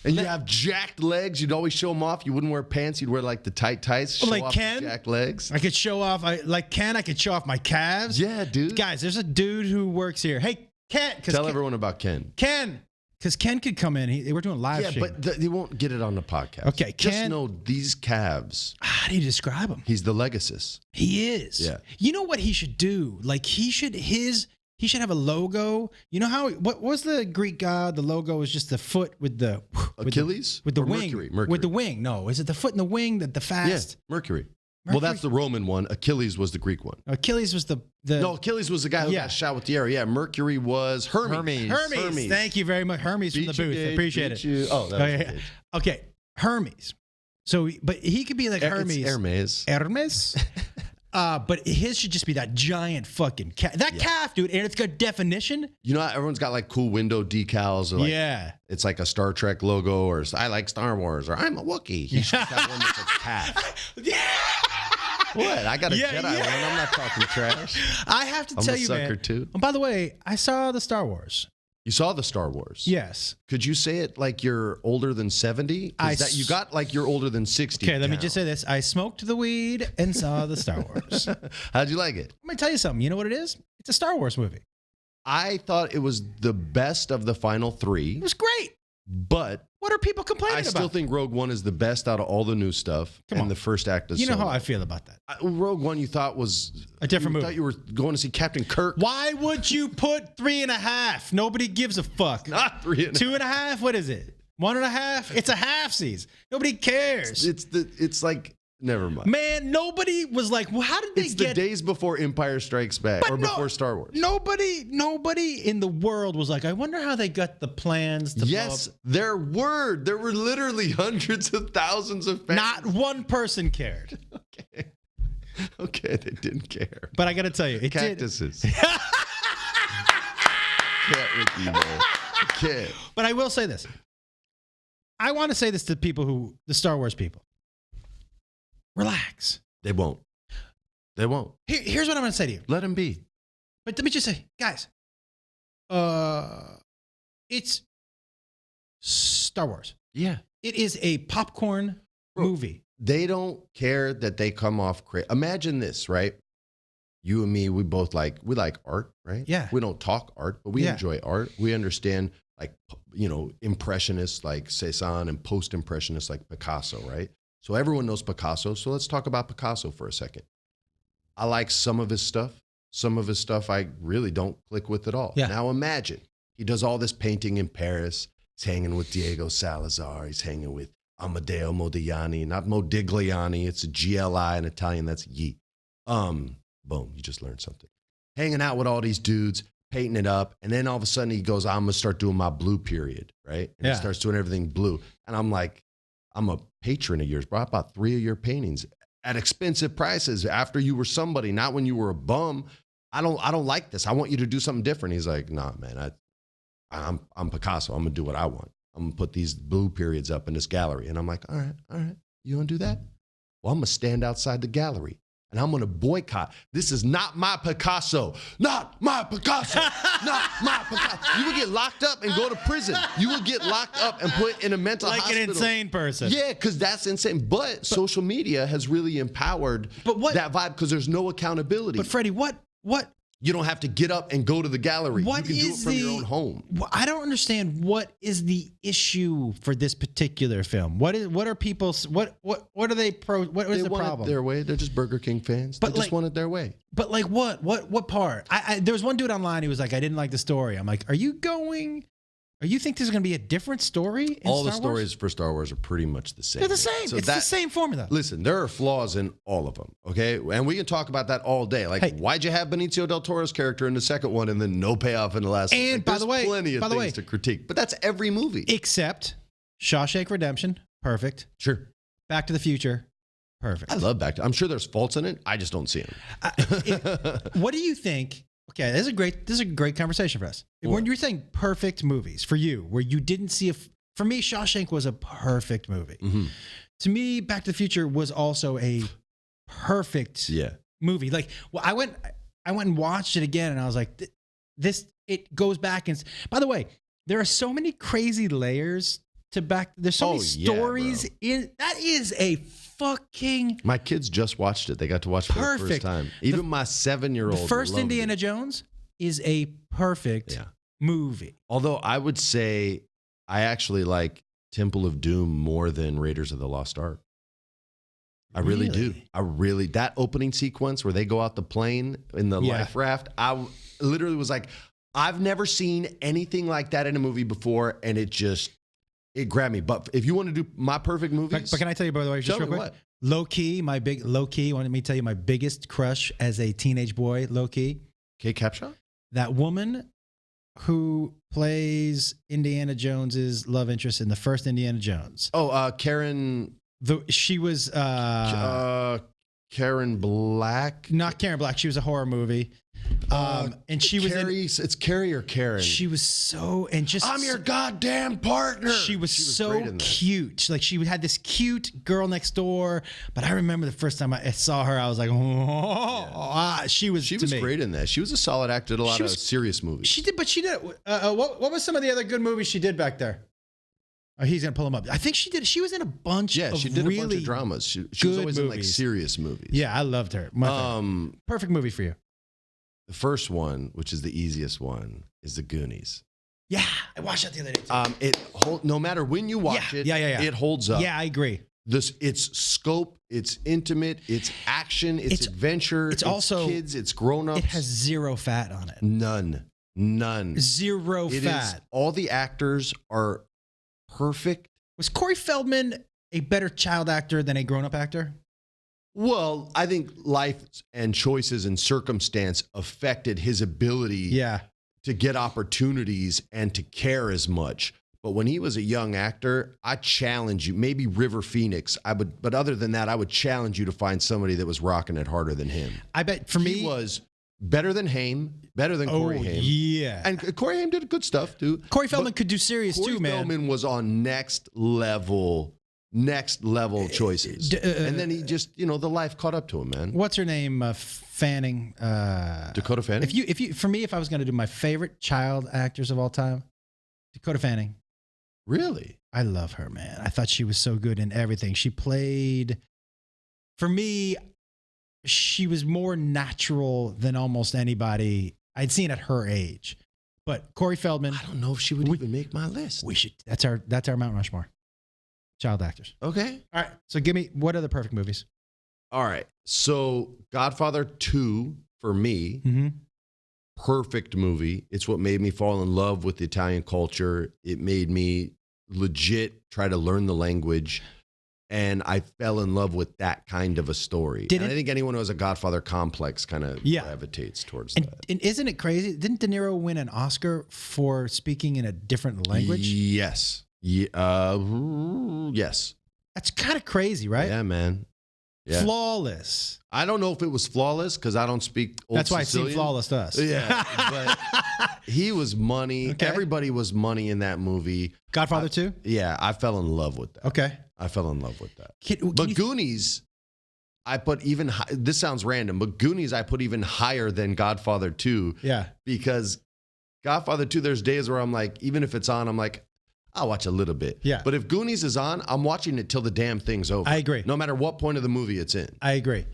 And you have jacked legs. You'd always show them off. You wouldn't wear pants. You'd wear like the tight tights. Show like off Ken. The jacked legs. I could show off. I could show off my calves. Yeah, dude. Guys, there's a dude who works here. Hey, Ken. Tell everyone about Ken. Ken. Because Ken could come in. We're doing live stream. Yeah, but they won't get it on the podcast. Okay, Ken. Just know these calves. How do you describe him? He's the Legacy. He is. Yeah. You know what he should do? Like he should have a logo. You know how what was the Greek god? The logo was just the foot with the Achilles with the wing. Mercury. With the wing. No, is it the foot and the wing that the fast? Yeah, Mercury. Well, that's the Roman one. Achilles was the Greek one. Achilles was the No, Achilles was the guy who got shot with the arrow. Yeah, Mercury was Hermes. Hermes. Thank you very much. Hermes from the booth. Appreciate it. Oh, that was okay. Hermes. So, but he could be like Hermes. Hermes. But his should just be that giant fucking calf. That calf, dude, and it's got definition. You know, everyone's got like cool window decals. Or like, it's like a Star Trek logo, or I like Star Wars, or I'm a Wookiee. He should have one that's a calf. What? I got a Jedi one. I'm not talking trash. I have to tell you, man. I'm a sucker too. Oh, by the way, I saw the Star Wars. You saw the Star Wars? Yes. Could you say it like you're older than 70? You got like you're older than 60. Okay, let me just say this. I smoked the weed and saw the Star Wars. How'd you like it? Let me tell you something. You know what it is? It's a Star Wars movie. I thought it was the best of the final three. It was great. But what are people complaining about? I still think Rogue One is the best out of all the new stuff. The first act is You know how I feel about that. Rogue One you thought was a different movie. You thought you were going to see Captain Kirk. Why would you put 3.5? Nobody gives a fuck. Not 3.5. 2.5? What is it? 1.5? It's a half-seas. Nobody cares. It's like, never mind. Man, nobody was like, well, how did they get... It's the days before Empire Strikes Back, before Star Wars. Nobody in the world was like, I wonder how they got the plans to... Yes, there were literally hundreds of thousands of fans. Not one person cared. Okay, they didn't care. But I got to tell you, Cactuses. Can't with you, man. Can't. But I will say this. I want to say this to the Star Wars people. Relax. They won't. Here's what I'm going to say to you. Let them be. But let me just say, guys, it's Star Wars. Yeah. It is a popcorn movie. They don't care that they come off crazy. Imagine this, right? You and me, we like art, right? Yeah. We don't talk art, but we enjoy art. We understand, like, impressionists like Cézanne and post-impressionists like Picasso, right? So everyone knows Picasso. So let's talk about Picasso for a second. I like some of his stuff. Some of his stuff I really don't click with at all. Yeah. Now imagine he does all this painting in Paris. He's hanging with Diego Salazar. He's hanging with Amadeo Modigliani, not Modigliani. It's a GLI in Italian. That's Ye. Boom. You just learned something. Hanging out with all these dudes, painting it up. And then all of a sudden he goes, I'm going to start doing my blue period. Right. And he starts doing everything blue. And I'm like, I'm a patron of yours, bro. I bought 3 of your paintings at expensive prices after you were somebody, not when you were a bum. I don't like this. I want you to do something different. He's like, nah, man, I'm Picasso. I'm gonna do what I want. I'm gonna put these blue periods up in this gallery. And I'm like, all right. You gonna do that? Well, I'm gonna stand outside the gallery and I'm going to boycott. This is not my Picasso. Not my Picasso. Not my Picasso. You would get locked up and go to prison. You would get locked up and put in a mental hospital. Like an insane person. Yeah, because that's insane. But social media has really empowered that vibe because there's no accountability. But Freddie, what? You don't have to get up and go to the gallery. You can do it from your own home. I don't understand what is the issue for this particular film. What are people's what are they what is the problem? Their way. They're just Burger King fans. They just want it their way. But like what part? There was one dude online who was like, I didn't like the story. I'm like, you think there's going to be a different story in all Star the stories Wars? For Star Wars are pretty much the same. They're the same. So it's the same formula. Listen, there are flaws in all of them, okay? And we can talk about that all day. Like, why'd you have Benicio del Toro's character in the second one and then no payoff in the last one? And by the way, plenty of things to critique. But that's every movie. Except Shawshank Redemption, perfect. Sure. Back to the Future, perfect. I love I'm sure there's faults in it. I just don't see them. What do you think? Okay, this is a great conversation for us. When you're saying perfect movies for you, where you didn't see for me, Shawshank was a perfect movie. Mm-hmm. To me, Back to the Future was also a perfect movie. Like, well, I went and watched it again, and I was like, it goes back and. By the way, there are so many crazy layers to Back. There's so many stories in that. Is a fucking. My kids just watched it. They got to watch it for the first time. Even my 7-year-old. The first Indiana Jones is a perfect movie. Although I would say I actually like Temple of Doom more than Raiders of the Lost Ark. I really do. That opening sequence where they go out the plane in the life raft, I literally was like, I've never seen anything like that in a movie before, and it grabbed me. But if you want to do my perfect movies. But can I tell you, by the way, just real quick? What? Low key, wanted me to tell you my biggest crush as a teenage boy, low key. Kate Capshaw? That woman who plays Indiana Jones's love interest in the first Indiana Jones. Oh, Karen. She was Karen Black. Not Karen Black. She was a horror movie. And she was Carrie. It's Carrie or Karen. She was so I'm your goddamn partner. She was so cute. Like she had this cute girl next door. But I remember the first time I saw her, I was like, she was great in that. She was a solid actor. Did a lot of serious movies. She did. What was some of the other good movies she did back there? Oh, he's gonna pull them up. I think she did. She was in a bunch. Yeah, she did a bunch of dramas. She was always in like serious movies. Yeah, I loved her. Perfect movie for you. The first one, which is the easiest one, is The Goonies. Yeah, I watched that the other day too. No matter when you watch it, it holds up. Yeah, I agree. It's scope, it's intimate, it's action, it's adventure, it's also kids, it's grown-ups. It has zero fat on it. None. Zero fat. All the actors are perfect. Was Corey Feldman a better child actor than a grown-up actor? Well, I think life and choices and circumstance affected his ability to get opportunities and to care as much. But when he was a young actor, I challenge you, maybe River Phoenix, but other than that, I would challenge you to find somebody that was rocking it harder than him. I bet for me, he was better than Haim, better than Corey Haim. Yeah. And Corey Haim did good stuff too. Corey Feldman could do serious too, man. Corey Feldman was on next level choices. And then he just, the life caught up to him, man. What's her name? Fanning. Dakota Fanning? If I was going to do my favorite child actors of all time, Dakota Fanning. Really? I love her, man. I thought she was so good in everything. She played, for me, she was more natural than almost anybody I'd seen at her age. But Corey Feldman. I don't know if she would even make my list. We should. That's our Mount Rushmore. Child actors. Okay. All right. So give me, what are the perfect movies? All right. So Godfather 2 for me, perfect movie. It's what made me fall in love with the Italian culture. It made me legit try to learn the language. And I fell in love with that kind of a story. I think anyone who has a Godfather complex kind of gravitates towards that. And isn't it crazy? Didn't De Niro win an Oscar for speaking in a different language? Yes. Yes. That's kind of crazy, right? Yeah, man. Yeah. Flawless. I don't know if it was flawless because I don't speak old That's why Sicilian. it seemed flawless to us. Yeah, but he was money. Okay. Everybody was money in that movie. Godfather 2? Yeah, I fell in love with that. Okay. I fell in love with that. Can Goonies, I put even, this sounds random, but Goonies I put even higher than Godfather 2. Yeah. Because Godfather 2, there's days where I'm like, even if it's on, I'm like, I'll watch a little bit. Yeah. But if Goonies is on, I'm watching it till the damn thing's over. I agree. No matter what point of the movie it's in. I agree.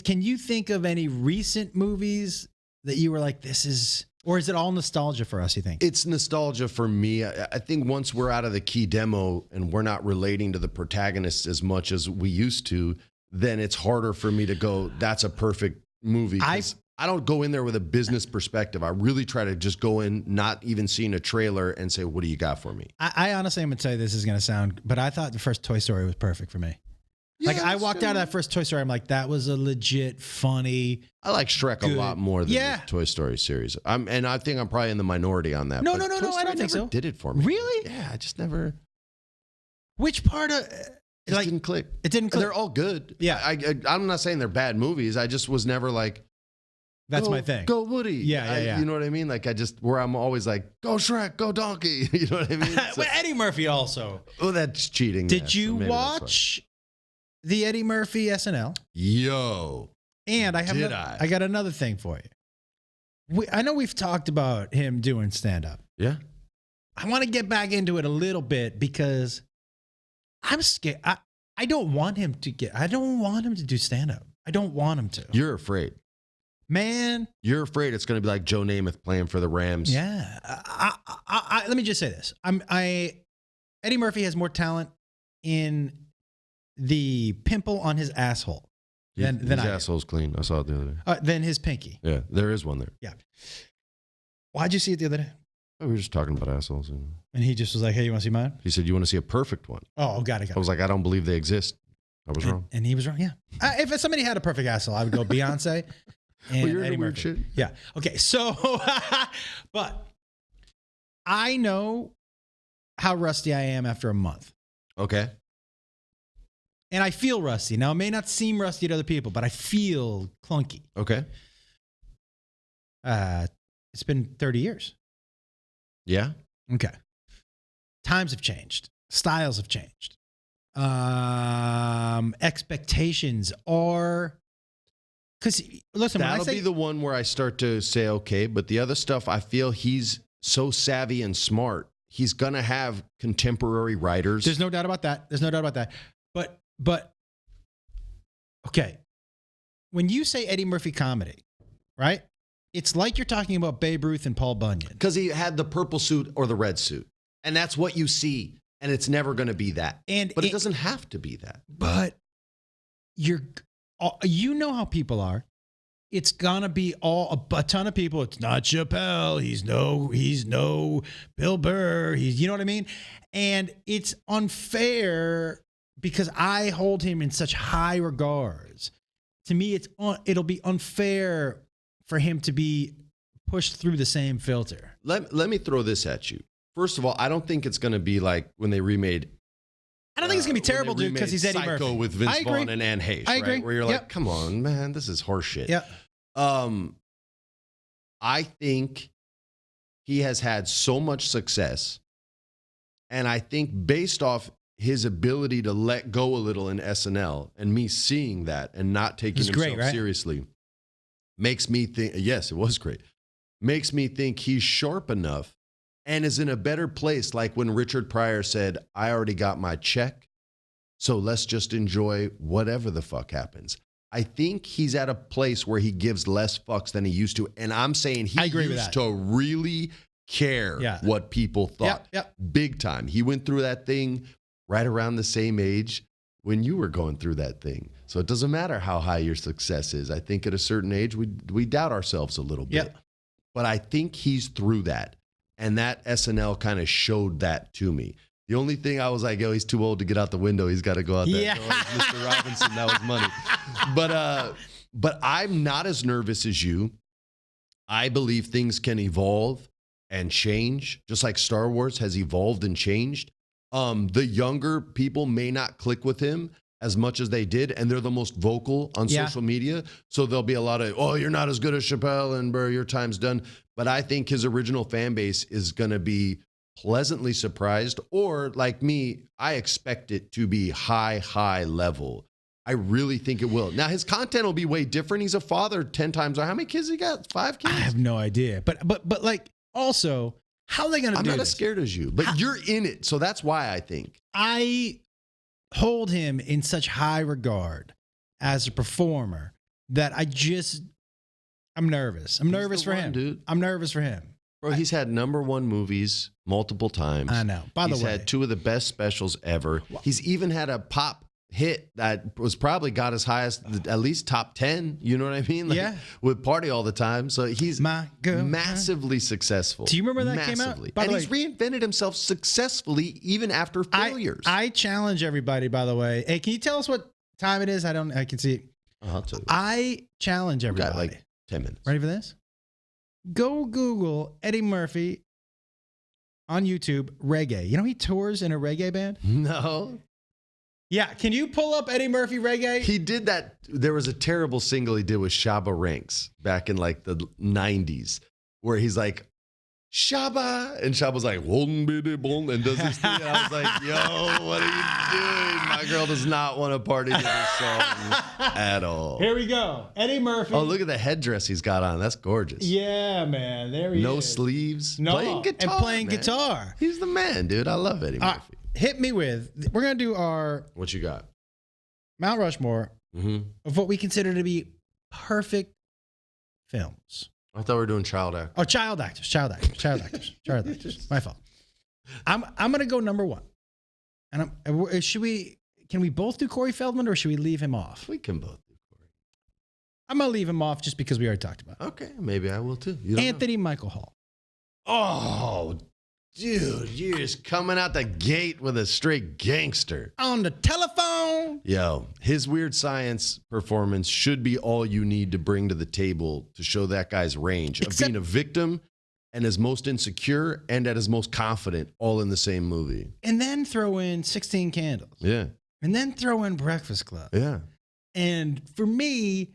Can you think of any recent movies that you were like, this is, or is it all nostalgia for us, you think? It's nostalgia for me. I think once we're out of the key demo and we're not relating to the protagonist as much as we used to, then it's harder for me to go, that's a perfect movie. I don't go in there with a business perspective. I really try to just go in, not even seeing a trailer, and say, what do you got for me? I honestly am going to tell you this is going to sound, but I thought the first Toy Story was perfect for me. Yeah, like I walked out of that first Toy Story, I'm like, that was a legit funny. I like Shrek a lot more than the Toy Story series. And I think I'm probably in the minority on that. No, Toy I Story don't think so. Did it for me? Really? Yeah, I just never. Which part of It didn't click. It didn't click. They're all good. Yeah. I'm not saying they're bad movies. I just was never like, that's my thing. Go Woody. Yeah. You know what I mean? Like where I'm always like, go Shrek, go Donkey. You know what I mean? Well, Eddie Murphy also. Oh, that's cheating. Did you watch the Eddie Murphy SNL? Yo. And I got another thing for you. I know we've talked about him doing stand-up. Yeah. I want to get back into it a little bit because I'm scared. I don't want him to do stand-up. I don't want him to. You're afraid. Man. You're afraid it's going to be like Joe Namath playing for the Rams. Yeah. Let me just say this. Eddie Murphy has more talent in the pimple on his asshole than his asshole's clean. I saw it the other day. Than his pinky. Yeah, there is one there. Yeah. Why'd you see it the other day? Oh, we were just talking about assholes. And he just was like, hey, you want to see mine? He said, you want to see a perfect one? Oh, got it. I was like, I don't believe they exist. I was wrong. And he was wrong, yeah. If somebody had a perfect asshole, I would go Beyonce and you're Eddie weird Murphy. shit. Yeah. Okay, so, but I know how rusty I am after a month. Okay. And I feel rusty. Now, it may not seem rusty to other people, but I feel clunky. Okay. It's been 30 years. Yeah. Okay. Times have changed. Styles have changed. Expectations are, because listen, that'll be the one where I start to say, okay, but the other stuff, I feel he's so savvy and smart. He's going to have contemporary writers. There's no doubt about that. But okay. When you say Eddie Murphy comedy, right? It's like you're talking about Babe Ruth and Paul Bunyan. Because he had the purple suit or the red suit. And that's what you see. And it's never going to be that. But it doesn't have to be that. But you know how people are. It's gonna be a ton of people. It's not Chappelle. He's no Bill Burr. You know what I mean? And it's unfair because I hold him in such high regards. To me, it'll be unfair for him to be pushed through the same filter. Let me throw this at you. First of all, I don't think it's going to be like when they remade. I don't think it's going to be terrible, dude, because he's Eddie Psycho Murphy. with Vince Vaughn and Anne Heche. I agree. Right? Where you're like, come on, man, this is horseshit. Yeah. I think he has had so much success. And I think based off his ability to let go a little in SNL and me seeing that and not taking himself seriously makes me think, yes, it was great. Makes me think he's sharp enough and is in a better place. Like when Richard Pryor said, I already got my check, so let's just enjoy whatever the fuck happens. I think he's at a place where he gives less fucks than he used to. And I'm saying he used to really care what people thought. Big time. He went through that thing right around the same age when you were going through that thing. So it doesn't matter how high your success is. I think at a certain age, we doubt ourselves a little bit. But I think he's through that. And that SNL kind of showed that to me. The only thing I was like, oh, he's too old to get out the window. He's got to go out there. Mr. Robinson, that was money. But I'm not as nervous as you. I believe things can evolve and change, just like Star Wars has evolved and changed. The younger people may not click with him as much as they did, and they're the most vocal on social media. So there'll be a lot of, oh, you're not as good as Chappelle, and Burr, your time's done. But I think his original fan base is going to be pleasantly surprised, or like me, I expect it to be high level. I really think it will. Now, his content will be way different. He's a father 10 times. How many kids he got? 5 kids? I have no idea. But like, also, how are they going to do this? I'm not as scared as you, but you're in it. So that's why I think. I hold him in such high regard as a performer that I'm nervous. I'm nervous for him. Dude. I'm nervous for him. Bro, he's had #1 movies multiple times. I know. By the way, he's had 2 of the best specials ever. He's even had a pop hit that was probably got as high as at least top 10. You know what I mean? Like, yeah. With Party All the Time. So he's massively successful. Do you remember that came out? And he's reinvented himself successfully even after failures. I challenge everybody, by the way. Hey, can you tell us what time it is? I can see it. I'll tell you. I challenge everybody. Got like 10 minutes. Ready for this? Go Google Eddie Murphy on YouTube, reggae. You know he tours in a reggae band? No. Yeah. Can you pull up Eddie Murphy reggae? He did that. There was a terrible single he did with Shabba Ranks back in like the 90s where he's like, Shabba. And Shabba's like, and does his thing. And I was like, yo, what are you doing? My girl does not want to party to this song at all. Here we go. Eddie Murphy. Oh, look at the headdress he's got on. That's gorgeous. Yeah, man. There he is. No sleeves. No. Playing guitar. And playing man. guitar. He's the man, dude. I love Eddie Murphy. Hit me with, we're going to do our What you got? Mount Rushmore of what we consider to be perfect films. I thought we were doing child actors. Oh, child actors. My fault. I'm going to go number 1. And can we both do Corey Feldman or should we leave him off? We can both do Corey. I'm going to leave him off just because we already talked about it. Okay, maybe I will too. Anthony Michael Hall. Oh, dude, you're just coming out the gate with a straight gangster. On the telephone. Yo, his Weird Science performance should be all you need to bring to the table to show that guy's range of being a victim and his most insecure and at his most confident all in the same movie. And then throw in 16 Candles. Yeah. And then throw in Breakfast Club. Yeah. And for me,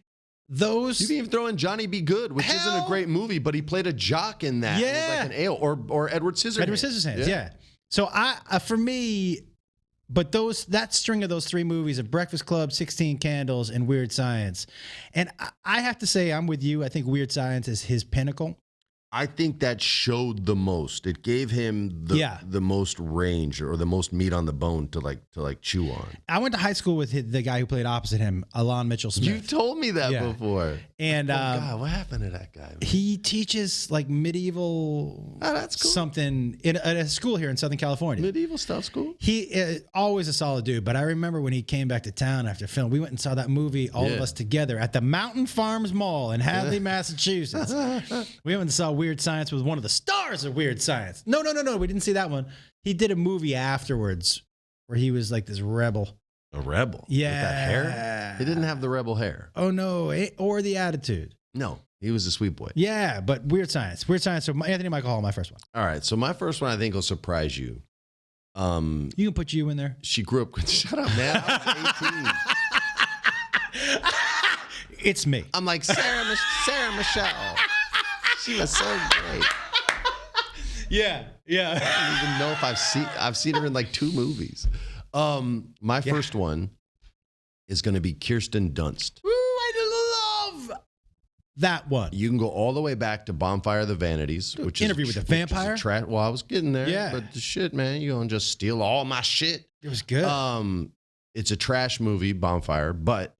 those... You can even throw in Johnny Be Good, which isn't a great movie, but he played a jock in that. Yeah. It was like an ale. Or Edward Scissorhands. Edward Scissorhands, yeah. So for me, but that string of those 3 movies of Breakfast Club, 16 Candles, and Weird Science. And I have to say, I'm with you. I think Weird Science is his pinnacle. I think that showed the most. It gave him the most range or the most meat on the bone to chew on. I went to high school with the guy who played opposite him, Alon Mitchell Smith. You told me that before. And God, what happened to that guy? Man? He teaches like medieval that's cool. something at a school here in Southern California. Medieval stuff school. He always a solid dude, but I remember when he came back to town after film, we went and saw that movie, all of us together at the Mountain Farms Mall in Hadley, Massachusetts. We went and saw Weird Science with one of the stars of Weird Science. No, we didn't see that one. He did a movie afterwards where he was like this rebel. A rebel? Yeah. With that hair? He didn't have the rebel hair. Oh, no. Or the attitude. No, he was a sweet boy. Yeah, but Weird Science. Weird Science. So Anthony Michael Hall, my first one. All right, so my first one I think will surprise you. You can put you in there. She grew up... Shut up, man. I was 18. It's me. I'm like, Sarah Michelle. She was so great. Yeah. I don't even know if I've seen her in like 2 movies. My first one is going to be Kirsten Dunst. Ooh, I love that one. You can go all the way back to Bonfire of the Vanities, which Interview with the Vampire. Well, I was getting there. Yeah. But the shit, man, you gonna just steal all my shit. It was good. It's a trash movie, Bonfire, but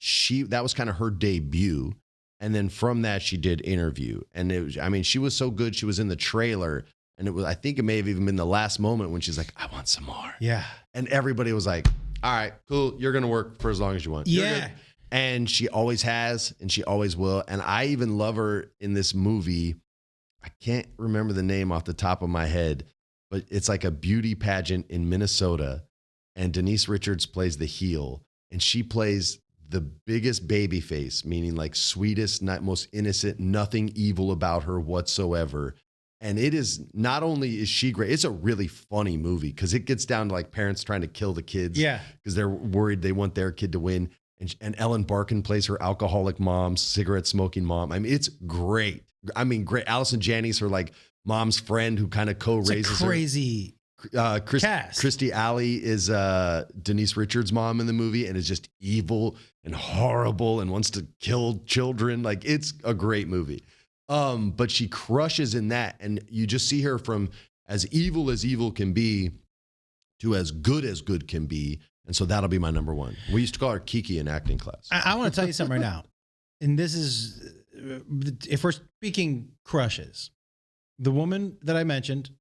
that was kind of her debut. And then from that, she did Interview. And she was so good. She was in the trailer. And I think it may have even been the last moment when she's like, I want some more. Yeah. And everybody was like, all right, cool. You're going to work for as long as you want. Yeah. And she always has, and she always will. And I even love her in this movie. I can't remember the name off the top of my head, but it's like a beauty pageant in Minnesota. And Denise Richards plays the heel. And she plays the biggest baby face, meaning like sweetest, most innocent, nothing evil about her whatsoever. And it is, not only is she great, it's a really funny movie because it gets down to like parents trying to kill the kids. Yeah. Because they're worried they want their kid to win. And Ellen Barkin plays her alcoholic mom, cigarette smoking mom. I mean, it's great. Great. Allison Janney's her like mom's friend who kind of co-raises her. Christy Alley is Denise Richards' mom in the movie and is just evil and horrible and wants to kill children. Like, it's a great movie. But she crushes in that, and you just see her from as evil can be to as good can be. And so that'll be my number one. We used to call her Kiki in acting class. I want to tell you something right now. And this is, if we're speaking crushes, the woman that I mentioned,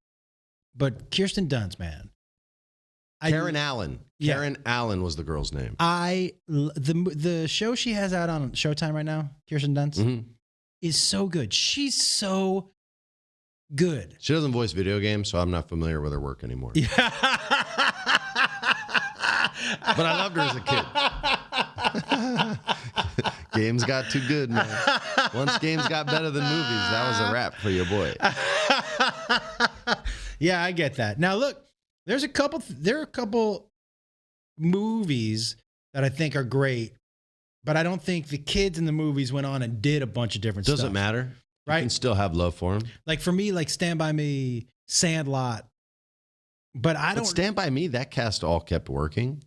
but Kirsten Dunst, man. Karen Allen. Yeah. Karen Allen was the girl's name. The show she has out on Showtime right now, Kirsten Dunst, is so good. She's so good. She doesn't voice video games, so I'm not familiar with her work anymore. Yeah. But I loved her as a kid. Games got too good, man. Once games got better than movies, that was a wrap for your boy. Yeah, I get that. Now, look, there are a couple movies that I think are great, but I don't think the kids in the movies went on and did a bunch of different stuff. Doesn't matter. Right? You can still have love for them. Like, for me, like Stand By Me, Sandlot. But Stand By Me, that cast all kept working.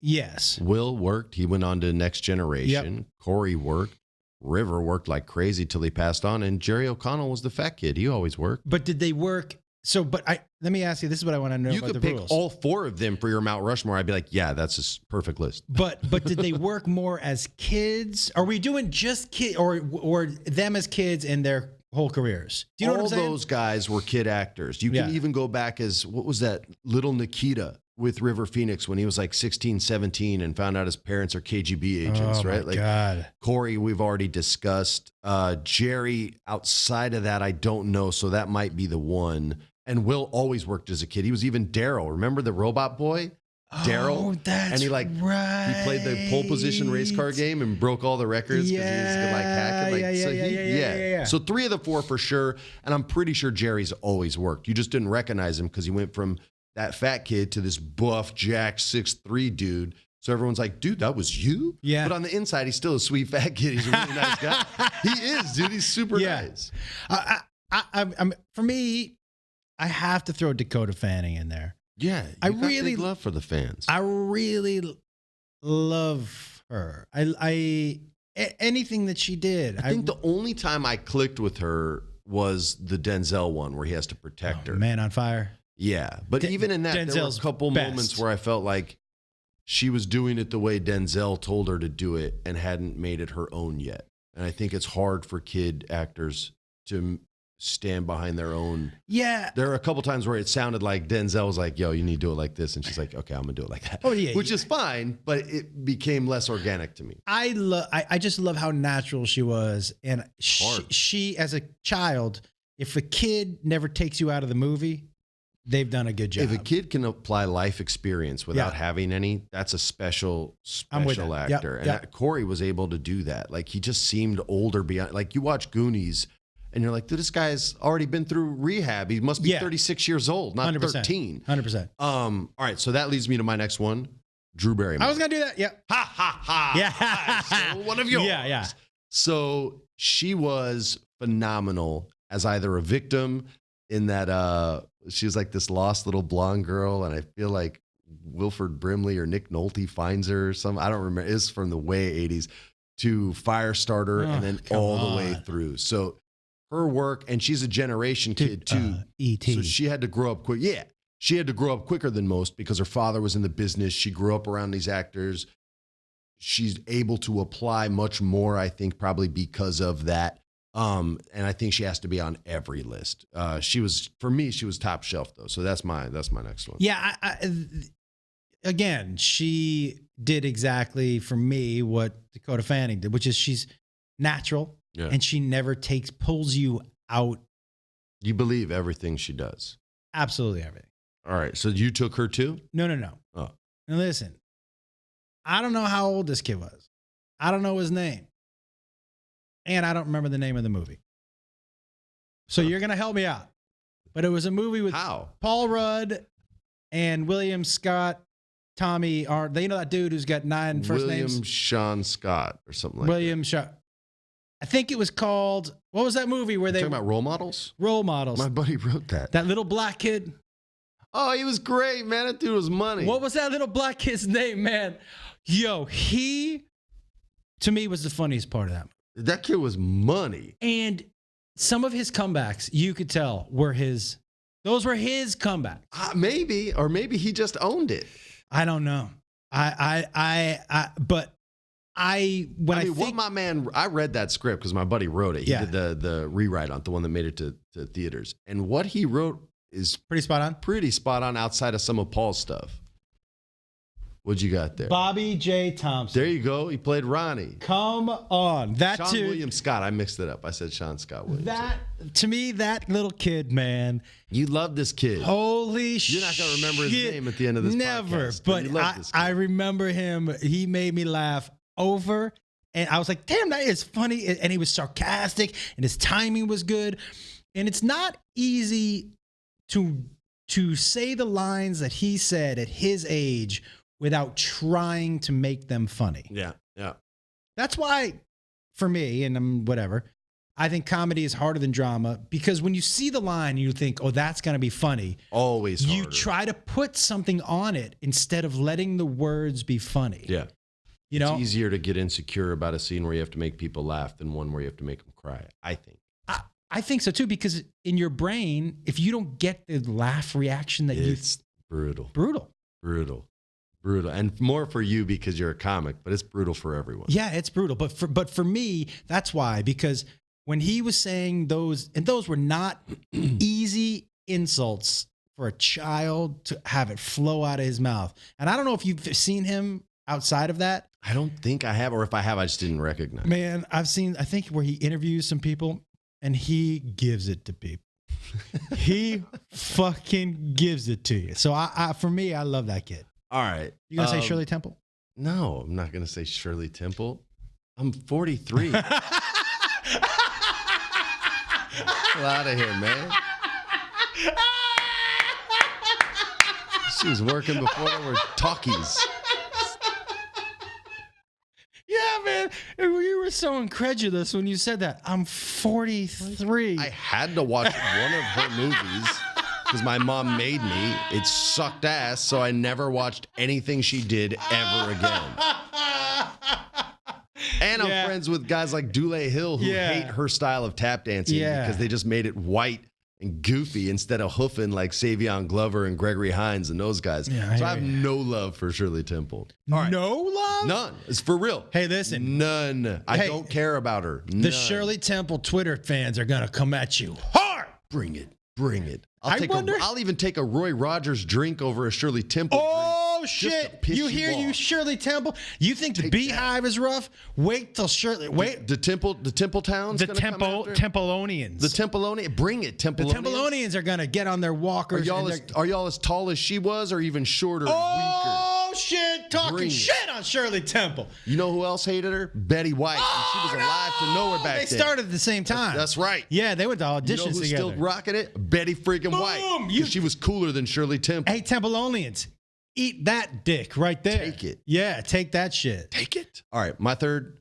Yes. Will worked. He went on to Next Generation. Yep. Corey worked. River worked like crazy till he passed on. And Jerry O'Connell was the fat kid. He always worked. But did they work? Let me ask you, this is what I want to know about the rules. You could pick all four of them for your Mount Rushmore. I'd be like, yeah, that's a perfect list. But did they work more as kids? Are we doing just kids or them as kids in their whole careers? Do you know what I'm saying? All those guys were kid actors. You can even go back as, what was that? Little Nikita with River Phoenix when he was like 16, 17 and found out his parents are KGB agents, right? Oh, my God. Corey, we've already discussed. Jerry, outside of that, I don't know. So that might be the one. And Will always worked as a kid. He was even Daryl. Remember the robot boy? Daryl. Oh, that's right. He played the pole position race car game and broke all the records because he was like hacking. Yeah. So 3 of the 4 for sure. And I'm pretty sure Jerry's always worked. You just didn't recognize him because he went from that fat kid to this buff, jacked 6'3" dude. So everyone's like, dude, that was you? Yeah. But on the inside, he's still a sweet fat kid. He's a really nice guy. He is, dude. He's super nice. For me, I have to throw Dakota Fanning in there. Yeah, I really big love for the fans. I really love her. Anything that she did. I think the only time I clicked with her was the Denzel one where he has to protect her. Man on Fire. Yeah, but even in that, there were a couple moments where I felt like she was doing it the way Denzel told her to do it and hadn't made it her own yet. And I think it's hard for kid actors to stand behind their own. Yeah. There are a couple times where it sounded like Denzel was like, yo, you need to do it like this. And she's like, okay, I'm going to do it like that. Oh, yeah. Which is fine, but it became less organic to me. I just love how natural she was. And she, as a child, if a kid never takes you out of the movie, they've done a good job. If a kid can apply life experience without having any, that's a special actor. And Corey was able to do that. Like, he just seemed older beyond. Like, you watch Goonies, and you're like, dude, this guy's already been through rehab. He must be 36 years old, not 100%, 13. 100%. All right, so that leads me to my next one, Drew Barrymore. I was going to do that, yeah. Ha, ha, ha. Yeah. I stole one of yours. Yeah. So she was phenomenal as either a victim in that she was like this lost little blonde girl, and I feel like Wilford Brimley or Nick Nolte finds her or something. I don't remember. It's from the way 80s to Firestarter and then all the way through. So her work, and she's a generation kid too. E.T. So she had to grow up quick. Yeah, she had to grow up quicker than most because her father was in the business. She grew up around these actors. She's able to apply much more, I think, probably because of that. And I think she has to be on every list. She was top shelf though. So that's my next one. Yeah. Again, she did exactly for me what Dakota Fanning did, which is she's natural and she never pulls you out. You believe everything she does. Absolutely everything. All right. So you took her too? No. Oh. Now listen, I don't know how old this kid was. I don't know his name. And I don't remember the name of the movie. So you're going to help me out. But it was a movie with Paul Rudd and William Scott, Tommy. You know that dude who's got 9 first names? William Sean Scott or something like William Sean. I think it was called, what was that movie where they... Talking about Role Models? Role Models. My buddy wrote that. That little black kid. Oh, he was great, man. That dude was money. What was that little black kid's name, man? Yo, he, to me, was the funniest part of that. That kid was money. And some of his comebacks, you could tell, those were his comebacks. Maybe he just owned it. I don't know. What my man, I read that script because my buddy wrote it. He did the rewrite on the one that made it to theaters. And what he wrote is pretty spot on outside of some of Paul's stuff. What'd you got there? Bobby J. Thompson. There you go. He played Ronnie. Come on. Sean William Scott. I mixed it up. I said Sean Scott Williams. To me, that little kid, man. You love this kid. Holy shit. You're not going to remember his name at the end of this Never. podcast. But I remember him. He made me laugh over. And I was like, damn, that is funny. And he was sarcastic. And his timing was good. And it's not easy to say the lines that he said at his age without trying to make them funny. Yeah. That's why, for me, and whatever, I think comedy is harder than drama because when you see the line, you think, oh, that's going to be funny. Always harder. You try to put something on it instead of letting the words be funny. Yeah. You know? It's easier to get insecure about a scene where you have to make people laugh than one where you have to make them cry, I think. I think so, too, because in your brain, if you don't get the laugh reaction that it's brutal. Brutal. And more for you because you're a comic, but it's brutal for everyone. Yeah, it's brutal. But for me, that's why, because when he was saying those, and those were not easy insults for a child to have it flow out of his mouth. And I don't know if you've seen him outside of that. I don't think I have, or if I have, I just didn't recognize. Man, I think where he interviews some people and he gives it to people. He fucking gives it to you. So for me, I love that kid. All right. You gonna say Shirley Temple? No, I'm not gonna say Shirley Temple. I'm 43. Get out of here, man. She was working before there were talkies. Yeah, man. You were so incredulous when you said that. I'm 43. I had to watch one of her movies because my mom made me. It sucked ass, so I never watched anything she did ever again. And I'm friends with guys like Dule Hill who hate her style of tap dancing because they just made it white and goofy instead of hoofing like Savion Glover and Gregory Hines and those guys. Yeah, so I have no love for Shirley Temple. All right. No love? None. It's for real. Hey, listen. None. I don't care about her. None. The Shirley Temple Twitter fans are going to come at you hard. Bring it. I'll even take a Roy Rogers drink over a Shirley Temple drink. Oh, shit. You Shirley Temple? You think the Beehive is rough? Wait till Shirley. Wait. The Temple Towns? The Templeonians. The Templeonians. Bring it, Templeonians. The Templeonians are going to get on their walkers. Are y'all as tall as she was or even shorter and weaker? Oh, shit. Talking shit on Shirley Temple. You know who else hated her? Betty White. Oh, and she was alive to know her back then. They started at the same time. That's right. Yeah, they went to auditions together. You know who's still rocking it? Betty freaking White. She was cooler than Shirley Temple. Hey, Templeonians. Eat that dick right there. Take it. Yeah, take that shit. Take it. All right, my third.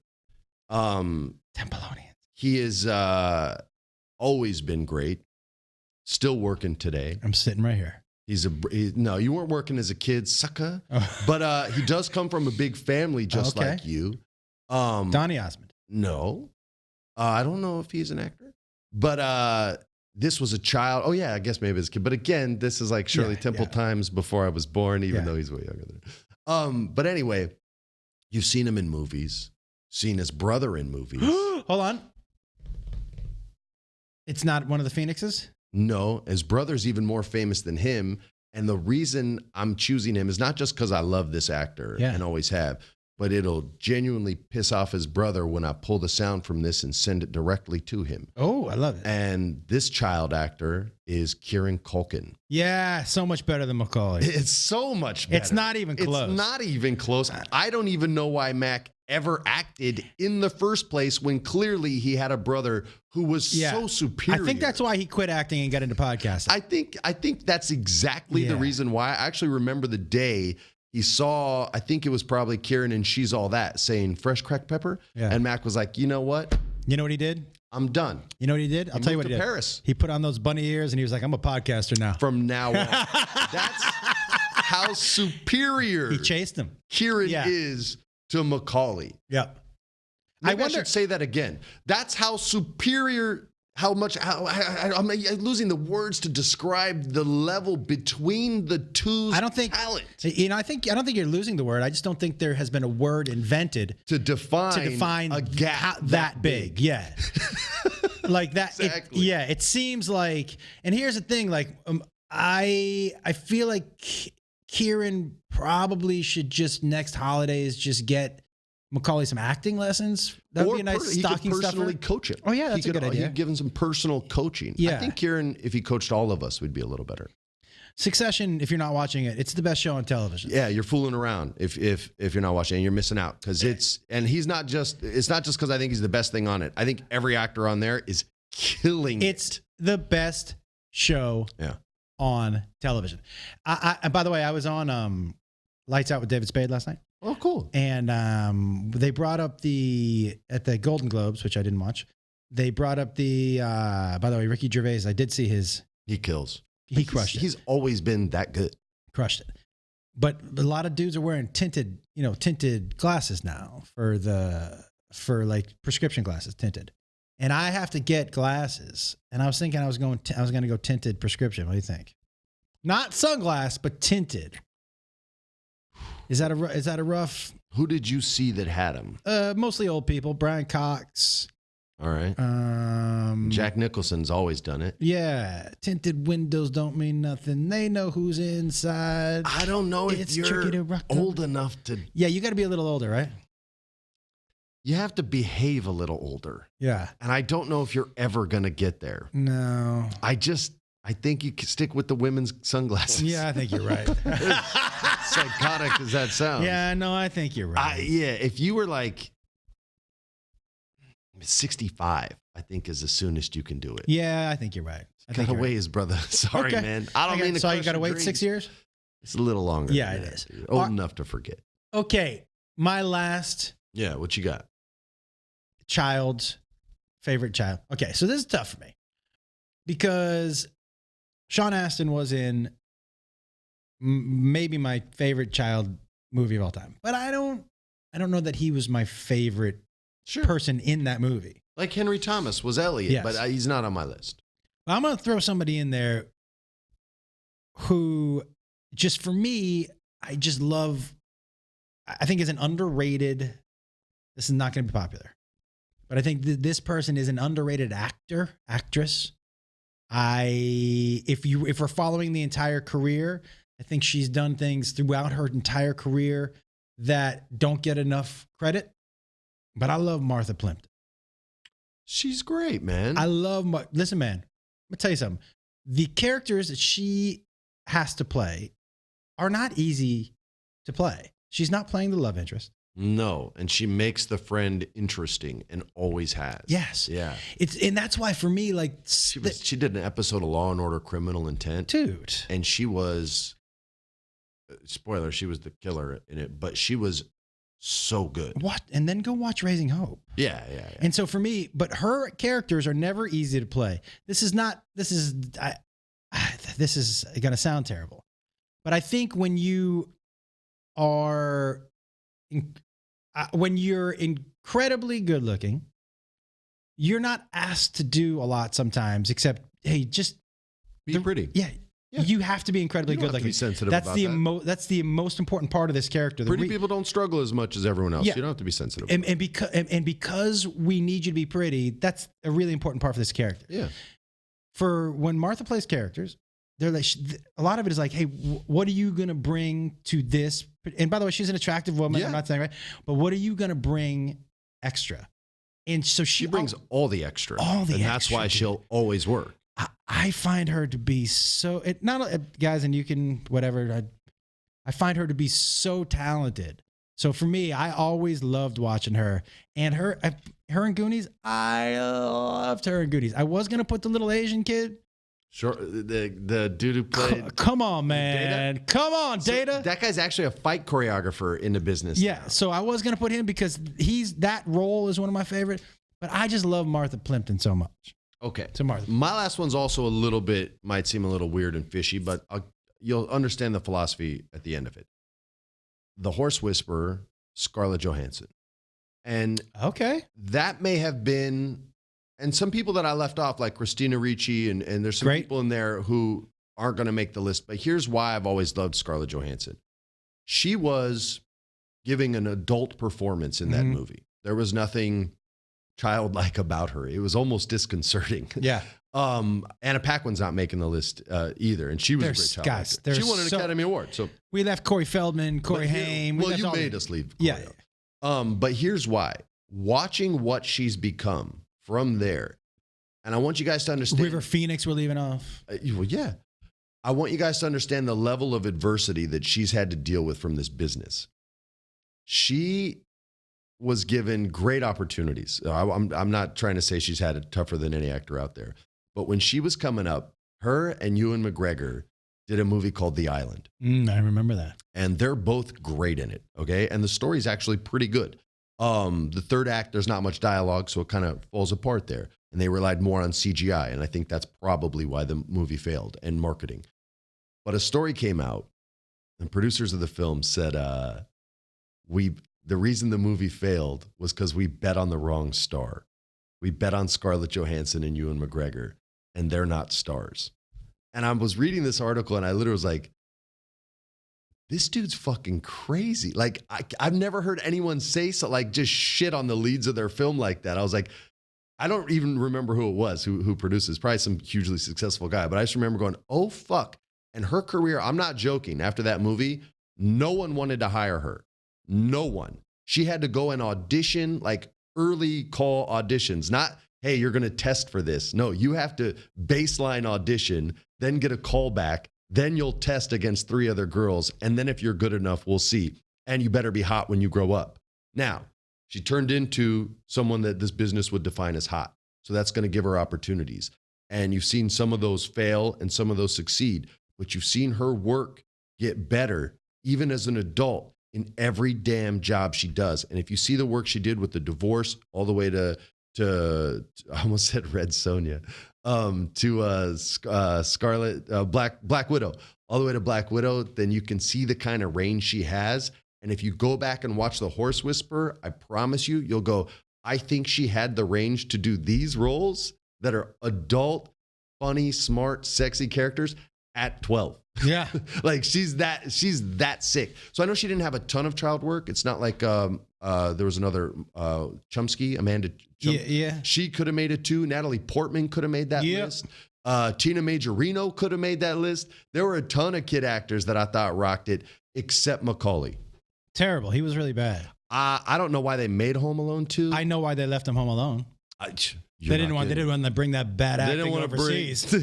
Templeonians. He has always been great. Still working today. I'm sitting right here. No, you weren't working as a kid, sucker. But he does come from a big family, just like you. Donny Osmond. No, I don't know if he's an actor, but this was a child. Oh yeah, I guess maybe it's a kid. But again, this is like Shirley Temple times before I was born, even though he's way younger than her. But anyway, you've seen him in movies, seen his brother in movies. Hold on. It's not one of the Phoenixes? No, his brother's even more famous than him. And the reason I'm choosing him is not just because I love this actor and always have, but it'll genuinely piss off his brother when I pull the sound from this and send it directly to him. Oh, I love it. And this child actor is Kieran Culkin. Yeah, so much better than Macaulay. It's so much better. It's not even close. It's not even close. I don't even know why Mac ever acted in the first place when clearly he had a brother who was so superior. I think that's why he quit acting and got into podcasting. I think that's exactly the reason why. I actually remember the day he saw, I think it was probably Kieran and She's All That saying fresh cracked pepper. Yeah. And Mac was like, you know what? You know what he did? I'm done. You know what he did? I'll tell you what he did. Paris. He put on those bunny ears and he was like, I'm a podcaster now. From now on. That's how superior He chased him. Kieran is to Macaulay. Yep. Maybe I should say that again. That's how superior, I'm losing the words to describe the level between the two. I don't think talent. I don't think you're losing the word. I just don't think there has been a word invented to define a gap that big. Yeah. Like that. Exactly. It seems like, and here's the thing, like, I feel like Kieran probably should just next holidays just get Macaulay some acting lessons. That would be a nice stocking stuffer. He could personally coach him. Oh yeah, that's a good idea. He'd give him some personal coaching. Yeah. I think Kieran, if he coached all of us, would be a little better. Succession, if you're not watching it, it's the best show on television. Yeah, you're fooling around if you're not watching, and you're missing out because it's not just because I think he's the best thing on it. I think every actor on there is killing it. It's the best show on television. And by the way, I was on Lights Out with David Spade last night. Oh, cool. And they brought up at the Golden Globes, which I didn't watch. They brought up by the way, Ricky Gervais, I did see he kills. He crushed it. He's always been that good. Crushed it. But a lot of dudes are wearing tinted glasses now for like prescription glasses, tinted. And I have to get glasses. And I was thinking I was going to go tinted prescription. What do you think? Not sunglass, but tinted. Is that a rough? Who did you see that had him? Mostly old people. Brian Cox. All right. Jack Nicholson's always done it. Yeah. Tinted windows don't mean nothing. They know who's inside. I don't know if you're old enough to. Yeah, you got to be a little older, right? You have to behave a little older. Yeah. And I don't know if you're ever going to get there. No. I think you can stick with the women's sunglasses. Yeah, I think you're right. Psychotic as that sounds. Yeah, no, I think you're right. If you were like 65, I think is the soonest you can do it. Yeah, I think you're right. Got to wait, brother. Sorry, man. I don't mean to. So you got to wait 6 years? It's a little longer. Yeah, it is. Old enough to forget. Okay, my last. Yeah, what you got? Favorite child. Okay, so this is tough for me because Sean Astin was in maybe my favorite child movie of all time, but I don't know that he was my favorite person in that movie. Like Henry Thomas was Elliot, but he's not on my list. I'm going to throw somebody in there who, just for me, I just love. I think is an underrated. This is not going to be popular. But I think this person is an underrated actress. If we're following the entire career, I think she's done things throughout her entire career that don't get enough credit. But I love Martha Plimpton. She's great, man. Listen, man, I'm gonna tell you something. The characters that she has to play are not easy to play. She's not playing the love interest. No, and she makes the friend interesting and always has. Yes. Yeah. And that's why for me, like she did an episode of Law and Order Criminal Intent. Dude. And she was spoiler, she was the killer in it, but she was so good. What? And then go watch Raising Hope. Yeah. And so for me, but her characters are never easy to play. This is going to sound terrible. But I think when you are when you're incredibly good looking, you're not asked to do a lot sometimes, except, hey, just be pretty. Yeah. You have to be incredibly good looking. Be sensitive that's about the that's the most important part of this character. Pretty people don't struggle as much as everyone else. Yeah. You don't have to be sensitive. And because we need you to be pretty, that's a really important part for this character. Yeah. For when Martha plays characters, they're like, a lot of it is like, hey, what are you going to bring to this? And by the way, she's an attractive woman. Yeah. I'm not saying right, but what are you going to bring extra? And so she brings all the extra. And that's why she'll always work. I find her to be so, guys, and you can, whatever, I find her to be so talented. So for me, I always loved watching her. And her in Goonies, I loved her in Goonies. I was going to put the little Asian kid. Sure, the dude who played. Come on, man. Data? Come on, Data. So that guy's actually a fight choreographer in the business. Yeah, now. So I was going to put him because that role is one of my favorite. But I just love Martha Plimpton so much. Okay. So Martha. My last one's also a little bit, might seem a little weird and fishy, but you'll understand the philosophy at the end of it. The Horse Whisperer, Scarlett Johansson. And okay, that may have been, and some people that I left off, like Christina Ricci, and there's some people in there who aren't going to make the list. But here's why I've always loved Scarlett Johansson. She was giving an adult performance in that movie. There was nothing childlike about her. It was almost disconcerting. Yeah. Anna Paquin's not making the list either, and she was a great child actor. She won an Academy Award. So we left Corey Feldman, Corey Haim. Well, you made us leave. Corey but here's why. Watching what she's become from there, and I want you guys to understand. River Phoenix, we're leaving off. Well, yeah. I want you guys to understand the level of adversity that she's had to deal with from this business. She was given great opportunities. I'm not trying to say she's had it tougher than any actor out there. But when she was coming up, her and Ewan McGregor did a movie called The Island. I remember that. And they're both great in it, okay? And the story's actually pretty good. The third act, there's not much dialogue, so it kind of falls apart there. And they relied more on CGI, and I think that's probably why the movie failed, and marketing. But a story came out, and producers of the film said, the reason the movie failed was because we bet on the wrong star. We bet on Scarlett Johansson and Ewan McGregor, and they're not stars. And I was reading this article, and I literally was like, this dude's fucking crazy. Like, I've never heard anyone say so, like, just shit on the leads of their film like that. I was like, I don't even remember who it was who produces. Probably some hugely successful guy. But I just remember going, oh, fuck. And her career, I'm not joking, after that movie, no one wanted to hire her. No one. She had to go and audition, like early call auditions. Not, hey, you're going to test for this. No, you have to baseline audition, then get a call back. Then you'll test against 3 other girls. And then if you're good enough, we'll see. And you better be hot when you grow up. Now, she turned into someone that this business would define as hot. So that's going to give her opportunities. And you've seen some of those fail and some of those succeed. But you've seen her work get better, even as an adult, in every damn job she does. And if you see the work she did with The Divorce, all the way to I almost said Red Sonja, to Scarlet, Black Widow, all the way to Black Widow, then you can see the kind of range she has. And if you go back and watch The Horse Whisperer, I promise you, you'll go, I think she had the range to do these roles that are adult, funny, smart, sexy characters at 12. Yeah. Like she's that sick. So I know she didn't have a ton of child work. It's not like there was another Chomsky, Amanda Chomsky. Yeah. She could have made it too. Natalie Portman could have made that list. Tina Majorino could have made that list. There were a ton of kid actors that I thought rocked it, except Macaulay. Terrible. He was really bad. I don't know why they made Home Alone 2. I know why they left him home alone. They didn't want to bring that bad acting overseas.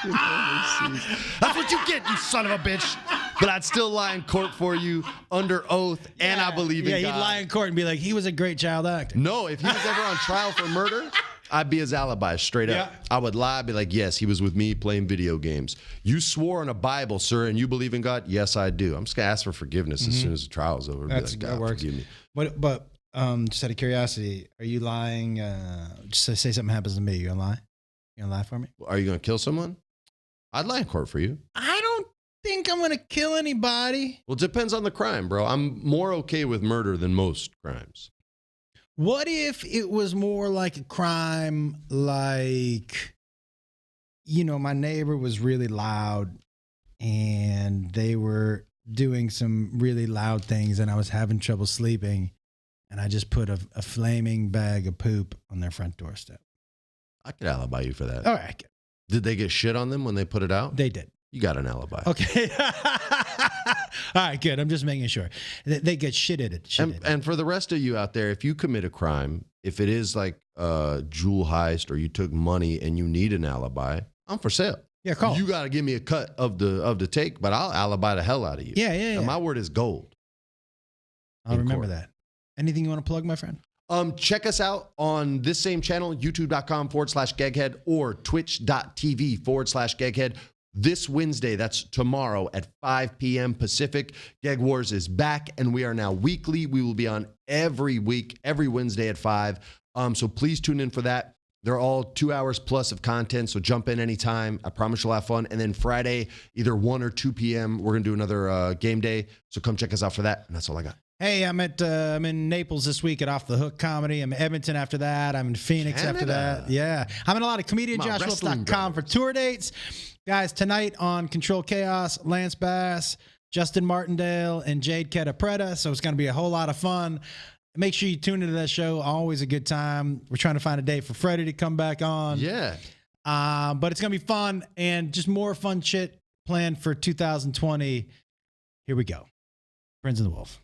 That's what you get, you son of a bitch. But I'd still lie in court for you under oath, and I believe in God. Yeah, he'd lie in court and be like, he was a great child actor. No, if he was ever on trial for murder, I'd be his alibi straight up. I would lie, I'd be like, yes, he was with me playing video games. You swore on a Bible, sir, and you believe in God? Yes, I do. I'm just going to ask for forgiveness as soon as the trial's over. That works. But just out of curiosity, are you lying? Just say something happens to me. You going to lie? You going to lie for me? Are you going to kill someone? I'd lie in court for you. I don't think I'm going to kill anybody. Well, it depends on the crime, bro. I'm more okay with murder than most crimes. What if it was more like a crime, like, my neighbor was really loud and they were doing some really loud things and I was having trouble sleeping and I just put a flaming bag of poop on their front doorstep? I could alibi you for that. All right. Did they get shit on them when they put it out? They did. You got an alibi. Okay. All right, good. I'm just making sure. They get shit at it. And for the rest of you out there, if you commit a crime, if it is like a jewel heist or you took money and you need an alibi, I'm for sale. Yeah, call. You got to give me a cut of the take, but I'll alibi the hell out of you. Yeah. And my word is gold. I'll remember that. Anything you want to plug, my friend? Check us out on this same channel, youtube.com/Geghead or twitch.tv/Geghead. this Wednesday, that's tomorrow at 5 p.m. Pacific. Gag Wars is back, and we are now weekly. We will be on every week, every Wednesday at 5. So please tune in for that. They're all 2 hours plus of content, so jump in anytime. I promise you'll have fun. And then Friday, either 1 or 2 p.m., we're going to do another game day. So come check us out for that, and that's all I got. Hey, I'm in Naples this week at Off the Hook Comedy. I'm in Edmonton after that. I'm in Phoenix after that. Yeah. I'm in a lot of comedianjoshwolf.com for tour dates. Guys, tonight on Control Chaos, Lance Bass, Justin Martindale, and Jade Catapretta. So it's going to be a whole lot of fun. Make sure you tune into that show. Always a good time. We're trying to find a day for Freddie to come back on. Yeah. But it's going to be fun and just more fun shit planned for 2020. Here we go. Prinze The Wolf.